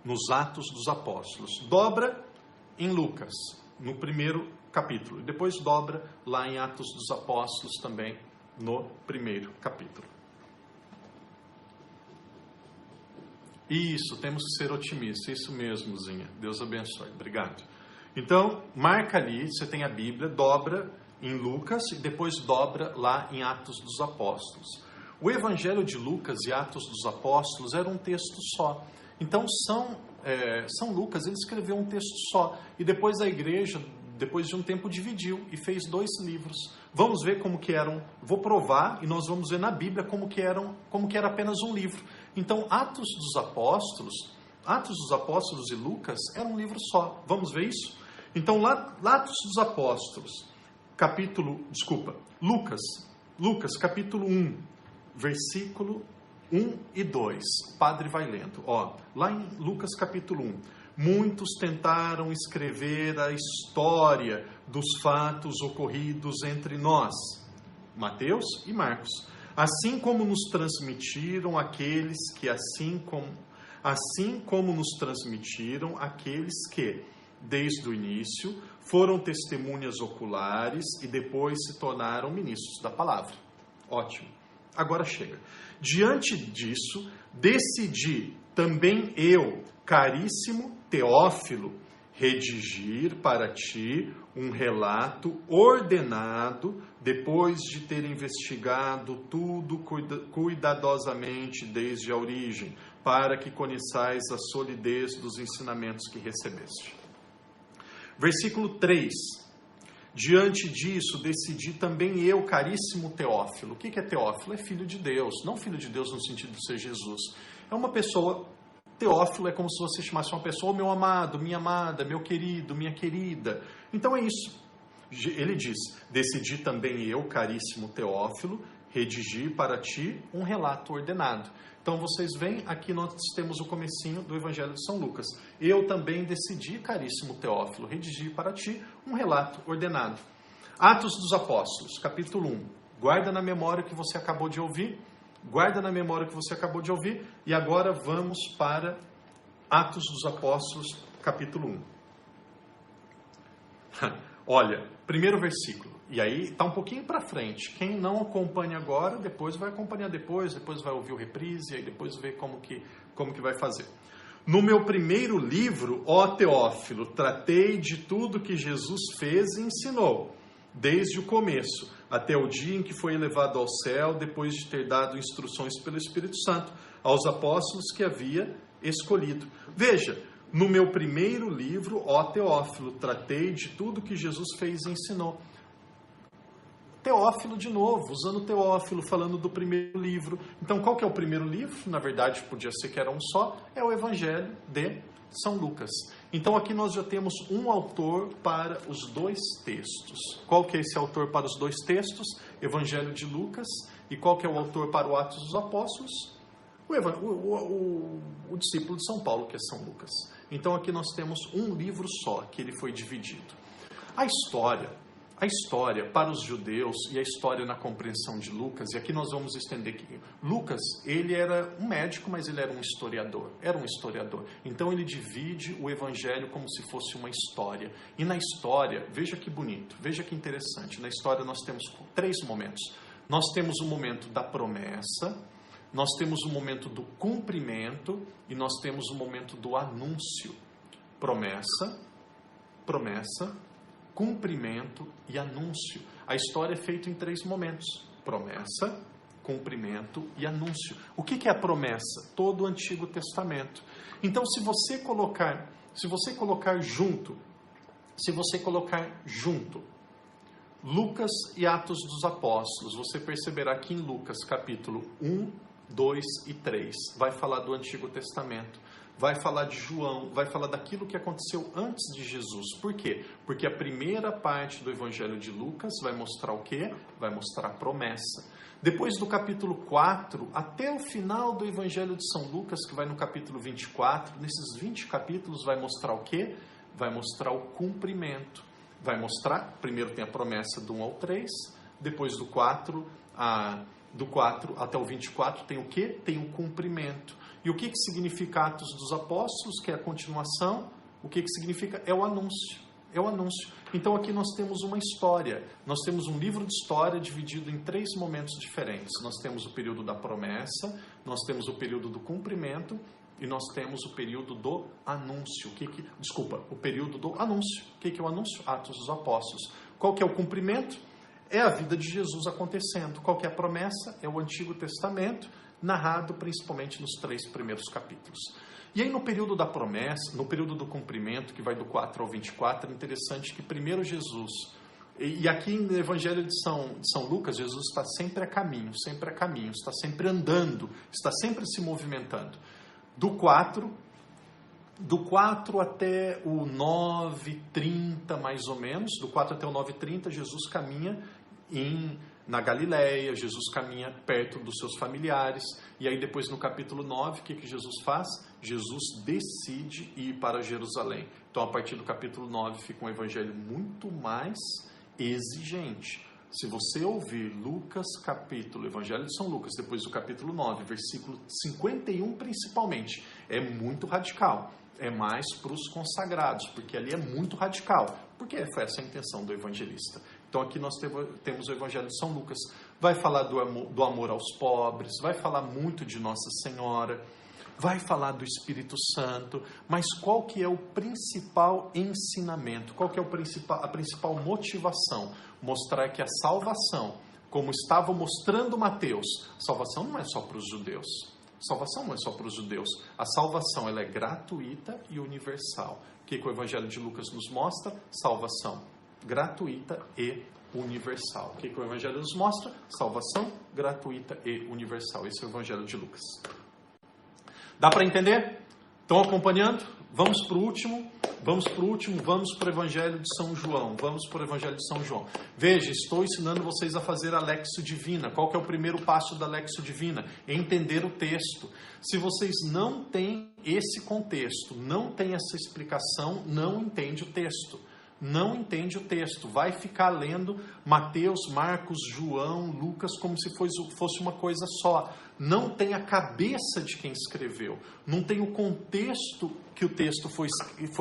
nos Atos dos Apóstolos. Dobra em Lucas, no primeiro capítulo. E depois dobra lá em Atos dos Apóstolos também, no primeiro capítulo. Isso, temos que ser otimistas. Isso mesmo, Zinha. Deus abençoe. Obrigado. Então, marca ali, você tem a Bíblia, dobra em Lucas e depois dobra lá em Atos dos Apóstolos. O Evangelho de Lucas e Atos dos Apóstolos era um texto só. Então, São Lucas, ele escreveu um texto só. E depois a igreja, depois de um tempo, dividiu e fez 2 livros. Vamos ver como que eram. Vou provar e nós vamos ver na Bíblia como que era apenas um livro. Então, Atos dos Apóstolos e Lucas era um livro só. Vamos ver isso? Então, lá Atos dos Apóstolos, Lucas, capítulo 1. Versículo 1 e 2. O padre vai lendo. Lá em Lucas capítulo 1. Muitos tentaram escrever a história dos fatos ocorridos entre nós, Mateus e Marcos, assim como nos transmitiram aqueles que, assim assim como nos transmitiram aqueles que, desde o início, foram testemunhas oculares e depois se tornaram ministros da palavra. Ótimo. Agora chega. Diante disso, decidi também eu, caríssimo Teófilo, redigir para ti um relato ordenado, depois de ter investigado tudo cuidadosamente desde a origem, para que conheçais a solidez dos ensinamentos que recebeste. Versículo 3. Diante disso, decidi também eu, caríssimo Teófilo. O que é Teófilo? É filho de Deus. Não filho de Deus no sentido de ser Jesus. É uma pessoa... Teófilo é como se você chamasse uma pessoa, meu amado, minha amada, meu querido, minha querida. Então é isso. Ele diz, decidi também eu, caríssimo Teófilo, redigir para ti um relato ordenado. Então vocês veem, aqui nós temos o comecinho do Evangelho de São Lucas. Eu também decidi, caríssimo Teófilo, redigir para ti um relato ordenado. Atos dos Apóstolos, capítulo 1. Guarda na memória o que você acabou de ouvir. Guarda na memória o que você acabou de ouvir. E agora vamos para Atos dos Apóstolos, capítulo 1. Olha, primeiro versículo. E aí está um pouquinho para frente. Quem não acompanha agora, depois vai acompanhar depois vai ouvir o reprise, e aí depois vê como que vai fazer. No meu primeiro livro, ó Teófilo, tratei de tudo que Jesus fez e ensinou, desde o começo, até o dia em que foi elevado ao céu, depois de ter dado instruções pelo Espírito Santo aos apóstolos que havia escolhido. Veja, no meu primeiro livro, ó Teófilo, tratei de tudo que Jesus fez e ensinou. Teófilo de novo, usando Teófilo, falando do primeiro livro. Então, qual que é o primeiro livro? Na verdade, podia ser que era um só, é o Evangelho de São Lucas. Então, aqui nós já temos um autor para os dois textos. Qual que é esse autor para os dois textos? Evangelho de Lucas. E qual que é o autor para o Atos dos Apóstolos? O discípulo de São Paulo, que é São Lucas. Então, aqui nós temos um livro só, que ele foi dividido. A história para os judeus e a história na compreensão de Lucas, e aqui nós vamos estender aqui. Lucas, ele era um médico, mas ele era um historiador. Então ele divide o evangelho como se fosse uma história. E na história, veja que bonito, veja que interessante. Na história nós temos 3 momentos. Nós temos o momento da promessa, nós temos o momento do cumprimento e nós temos o momento do anúncio. Promessa, cumprimento e anúncio. A história é feita em 3 momentos: promessa, cumprimento e anúncio. O que é a promessa? Todo o Antigo Testamento. Então, se você colocar junto Lucas e Atos dos Apóstolos, você perceberá que em Lucas, capítulo 1, 2 e 3, vai falar do Antigo Testamento. Vai falar de João, vai falar daquilo que aconteceu antes de Jesus. Por quê? Porque a primeira parte do Evangelho de Lucas vai mostrar o quê? Vai mostrar a promessa. Depois do capítulo 4, até o final do Evangelho de São Lucas, que vai no capítulo 24, nesses 20 capítulos vai mostrar o quê? Vai mostrar o cumprimento. Vai mostrar, primeiro tem a promessa do 1 ao 3, depois do 4 até o 24 tem o quê? Tem o cumprimento. E o que significa Atos dos Apóstolos, que é a continuação? O que significa? É o anúncio. Então aqui nós temos uma história. Nós temos um livro de história dividido em 3 momentos diferentes. Nós temos o período da promessa, nós temos o período do cumprimento e nós temos o período do anúncio. O período do anúncio. O que é o anúncio? Atos dos Apóstolos. Qual que é o cumprimento? É a vida de Jesus acontecendo. Qual que é a promessa? É o Antigo Testamento, narrado principalmente nos 3 primeiros capítulos. E aí no período da promessa, no período do cumprimento, que vai do 4 ao 24, é interessante que primeiro Jesus, e aqui no Evangelho de São Lucas, Jesus está sempre a caminho, está sempre andando, está sempre se movimentando. Do 4 até o 9:30, mais ou menos, do 4 até o 9:30, Jesus caminha na Galileia, Jesus caminha perto dos seus familiares, e aí depois no capítulo 9, o que Jesus faz? Jesus decide ir para Jerusalém. Então a partir do capítulo 9 fica um evangelho muito mais exigente. Se você ouvir Lucas capítulo, Evangelho de São Lucas, depois do capítulo 9, versículo 51 principalmente, é muito radical. É mais para os consagrados, porque ali é muito radical. Porque foi essa a intenção do evangelista. Então aqui nós temos o Evangelho de São Lucas. Vai falar do amor aos pobres, vai falar muito de Nossa Senhora, vai falar do Espírito Santo, mas qual que é o principal ensinamento? Qual que é a principal motivação? Mostrar que a salvação, como estava mostrando Mateus, salvação não é só para os judeus. Salvação não é só para os judeus. A salvação ela é gratuita e universal. O que o Evangelho de Lucas nos mostra? Salvação gratuita e universal. O que o Evangelho nos mostra? Salvação gratuita e universal. Esse é o Evangelho de Lucas. Dá para entender? Estão acompanhando? Vamos para o último, vamos para o Evangelho de São João. Vamos para o Evangelho de São João. Veja, estou ensinando vocês a fazer a Lexio Divina. Qual que é o primeiro passo da Lexio Divina? Entender o texto. Se vocês não têm esse contexto, não têm essa explicação, não entende o texto. Não entende o texto, vai ficar lendo Mateus, Marcos, João, Lucas como se fosse uma coisa só. Não tem a cabeça de quem escreveu, não tem o contexto que o texto foi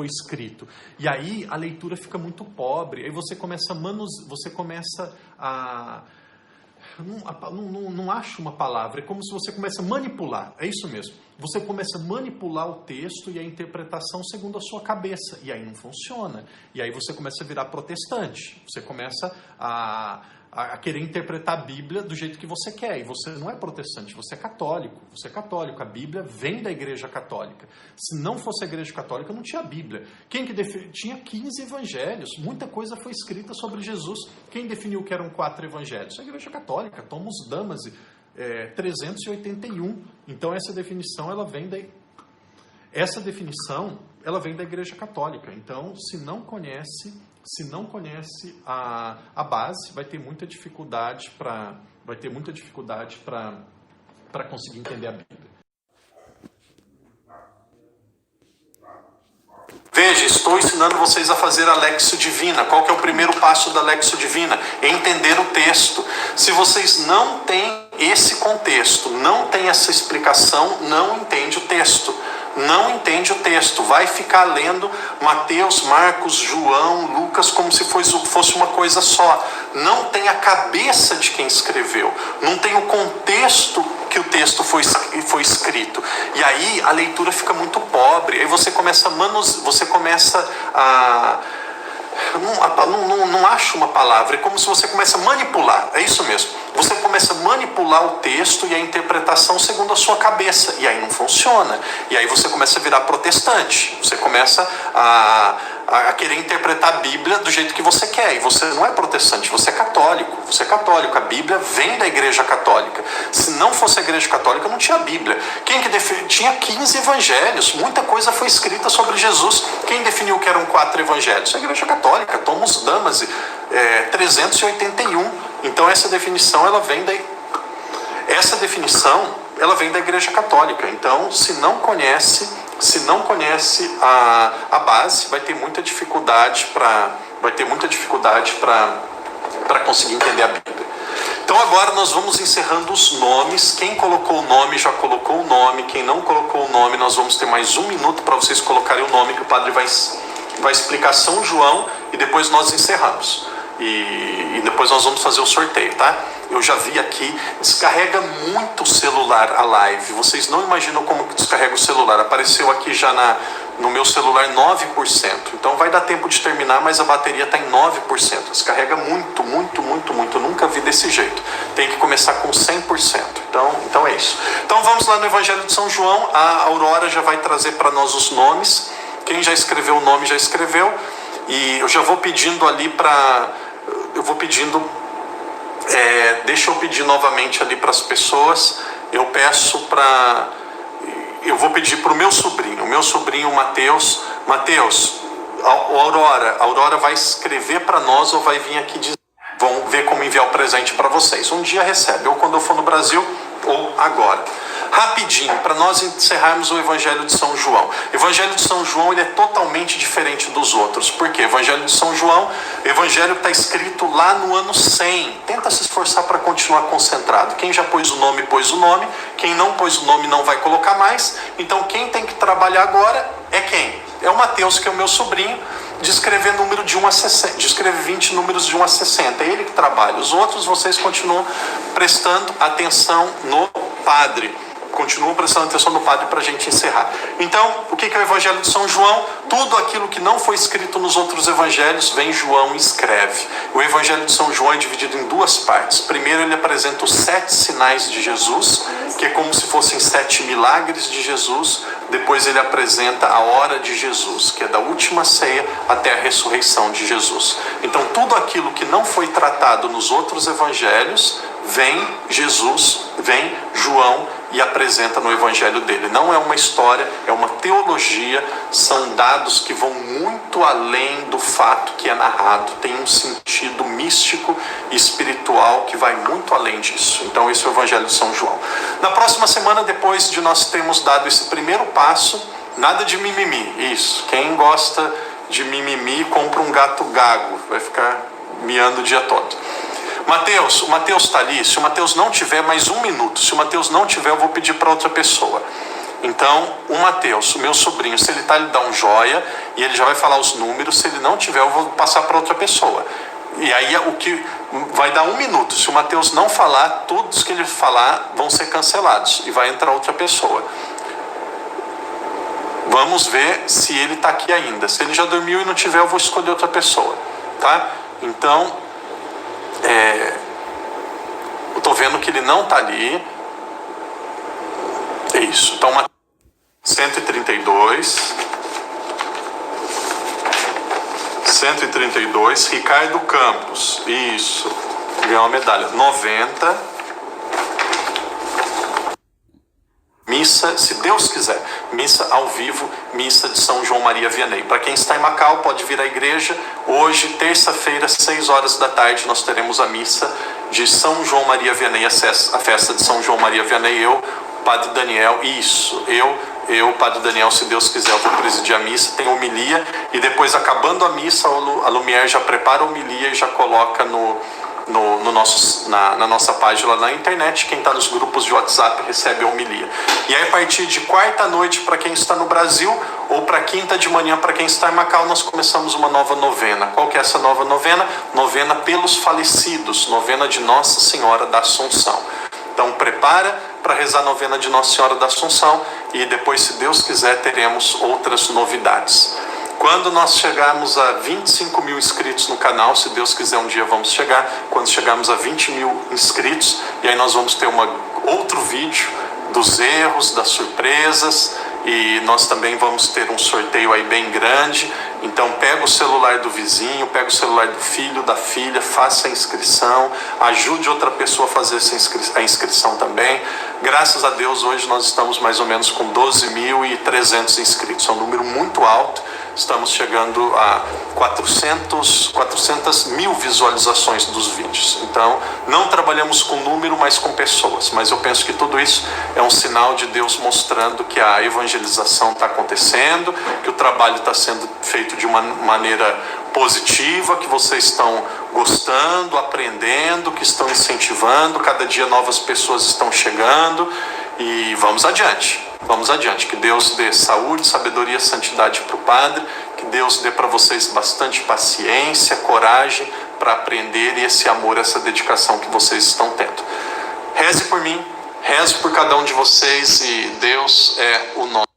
escrito. E aí a leitura fica muito pobre, aí você começa a... Não acho uma palavra, é como se você começa a manipular, é isso mesmo. Você começa a manipular o texto e a interpretação segundo a sua cabeça, e aí não funciona. E aí você começa a virar protestante, você começa a querer interpretar a Bíblia do jeito que você quer, e você não é protestante, você é católico. Você é católico, a Bíblia vem da Igreja Católica. Se não fosse a Igreja Católica, não tinha Bíblia. Tinha 15 evangelhos, muita coisa foi escrita sobre Jesus. Quem definiu que eram 4 evangelhos? A Igreja Católica, Thomas Damazi, 381. Então essa definição ela vem da Igreja Católica. Então, se não conhece a base, vai ter muita dificuldade para conseguir entender a Bíblia. Veja, estou ensinando vocês a fazer a Lexio Divina. Qual que é o primeiro passo da Lexio Divina? Entender o texto. Se vocês não têm esse contexto, não têm essa explicação, não entende o texto. Não entende o texto, vai ficar lendo Mateus, Marcos, João, Lucas como se fosse uma coisa só. Não tem a cabeça de quem escreveu, não tem o contexto que o texto foi escrito. E aí a leitura fica muito pobre, aí você começa a... Não acho uma palavra, é como se você começa a manipular, é isso mesmo. Você começa a manipular o texto e a interpretação segundo a sua cabeça, e aí não funciona. E aí você começa a virar protestante, você começa a querer interpretar a Bíblia do jeito que você quer, e você não é protestante, você é católico. Você é católico, a Bíblia vem da Igreja Católica. Se não fosse a Igreja Católica, não tinha Bíblia. Tinha 15 evangelhos, muita coisa foi escrita sobre Jesus. Quem definiu que eram 4 evangelhos? A Igreja Católica, Thomas Damazi, 381. Então essa definição ela vem da Igreja Católica. Então, se não conhece a base, vai ter muita dificuldade para conseguir entender a Bíblia. Então agora nós vamos encerrando os nomes. Quem colocou o nome já colocou o nome. Quem não colocou o nome, nós vamos ter mais 1 minuto para vocês colocarem o nome, que o padre vai explicar São João, e depois nós encerramos. E depois nós vamos fazer o sorteio, tá? Eu já vi aqui, descarrega muito o celular a live. Vocês não imaginam como que descarrega o celular. Apareceu aqui já no meu celular 9%. Então vai dar tempo de terminar, mas a bateria está em 9%. Descarrega muito, muito, muito, muito. Eu nunca vi desse jeito. Tem que começar com 100%. Então é isso. Então vamos lá no Evangelho de São João. A Aurora já vai trazer para nós os nomes. Quem já escreveu o nome já escreveu. E eu já vou pedindo ali para... deixa eu pedir novamente ali para as pessoas. Eu vou pedir para o meu sobrinho Mateus. Mateus, a Aurora vai escrever para nós ou vai vir aqui dizer. Vão ver como enviar o presente para vocês. Um dia recebe, ou quando eu for no Brasil, ou agora. Rapidinho, para nós encerrarmos o Evangelho de São João. O Evangelho de São João ele é totalmente diferente dos outros. Por quê? O Evangelho de São João, o Evangelho está escrito lá no ano 100. Tenta se esforçar para continuar concentrado. Quem já pôs o nome, pôs o nome. Quem não pôs o nome, não vai colocar mais. Então, quem tem que trabalhar agora é quem? É o Mateus, que é o meu sobrinho, de escrever número de 1 a 60, de escrever 20 números de 1 a 60. É ele que trabalha. Os outros, vocês continuam prestando atenção no padre. Continuam prestando atenção no padre para a gente encerrar. Então, o que é o Evangelho de São João? Tudo aquilo que não foi escrito nos outros evangelhos, vem João e escreve. O Evangelho de São João é dividido em duas partes. Primeiro, ele apresenta os 7 sinais de Jesus, que é como se fossem 7 milagres de Jesus. Depois ele apresenta a hora de Jesus, que é da última ceia até a ressurreição de Jesus. Então, tudo aquilo que não foi tratado nos outros evangelhos, vem Jesus, vem João e apresenta no evangelho dele. Não é uma história, é uma teologia, são dados que vão muito além do fato que é narrado, tem um sentido místico e espiritual que vai muito além disso. Então esse é o Evangelho de São João. Na próxima semana, depois de nós termos dado esse primeiro passo, nada de mimimi, isso, quem gosta de mimimi, compra um gato gago, vai ficar miando o dia todo. Mateus, o Mateus está ali. Se o Mateus não tiver, mais 1 minuto. Se o Mateus não tiver, eu vou pedir para outra pessoa. Então, o Mateus, o meu sobrinho, se ele está, ele dá um joia e ele já vai falar os números. Se ele não tiver, eu vou passar para outra pessoa. E aí o que vai dar 1 minuto. Se o Mateus não falar, todos que ele falar vão ser cancelados e vai entrar outra pessoa. Vamos ver se ele está aqui ainda. Se ele já dormiu e não tiver, eu vou escolher outra pessoa, tá? Então, eu estou vendo que ele não está ali. É isso. Então, 132. 132. Ricardo Campos. Isso. Ganhou uma medalha. 90. Missa, se Deus quiser, missa ao vivo, missa de São João Maria Vianney. Para quem está em Macau, pode vir à igreja. Hoje, terça-feira, 6 horas da tarde, nós teremos a missa de São João Maria Vianney, a festa de São João Maria Vianney. Eu, Padre Daniel, eu, Padre Daniel, se Deus quiser, eu vou presidir a missa, tem homilia, e depois, acabando a missa, a Lumière já prepara a homilia e já coloca na nossa página lá na internet. Quem está nos grupos de WhatsApp recebe a homilia. E aí, a partir de quarta noite, para quem está no Brasil, ou para quinta de manhã, para quem está em Macau, nós começamos uma nova novena. Qual que é essa nova novena? Novena pelos falecidos, novena de Nossa Senhora da Assunção. Então, prepara para rezar a novena de Nossa Senhora da Assunção e depois, se Deus quiser, teremos outras novidades. Quando nós chegarmos a 25 mil inscritos no canal, se Deus quiser, um dia vamos chegar. Quando chegarmos a 20 mil inscritos, e aí nós vamos ter outro vídeo dos erros, das surpresas, e nós também vamos ter um sorteio aí bem grande. Então pega o celular do vizinho, pega o celular do filho, da filha, faça a inscrição, ajude outra pessoa a fazer a inscrição também. Graças a Deus, hoje nós estamos mais ou menos com 12.300 inscritos, é um número muito alto. Estamos chegando a 400 mil visualizações dos vídeos. Então, não trabalhamos com número, mas com pessoas. Mas eu penso que tudo isso é um sinal de Deus mostrando que a evangelização está acontecendo, que o trabalho está sendo feito de uma maneira positiva, que vocês estão gostando, aprendendo, que estão incentivando. Cada dia novas pessoas estão chegando e vamos adiante. Vamos adiante, que Deus dê saúde, sabedoria, santidade para o Padre, que Deus dê para vocês bastante paciência, coragem para aprender e esse amor, essa dedicação que vocês estão tendo. Reze por mim, reze por cada um de vocês e Deus é o nosso.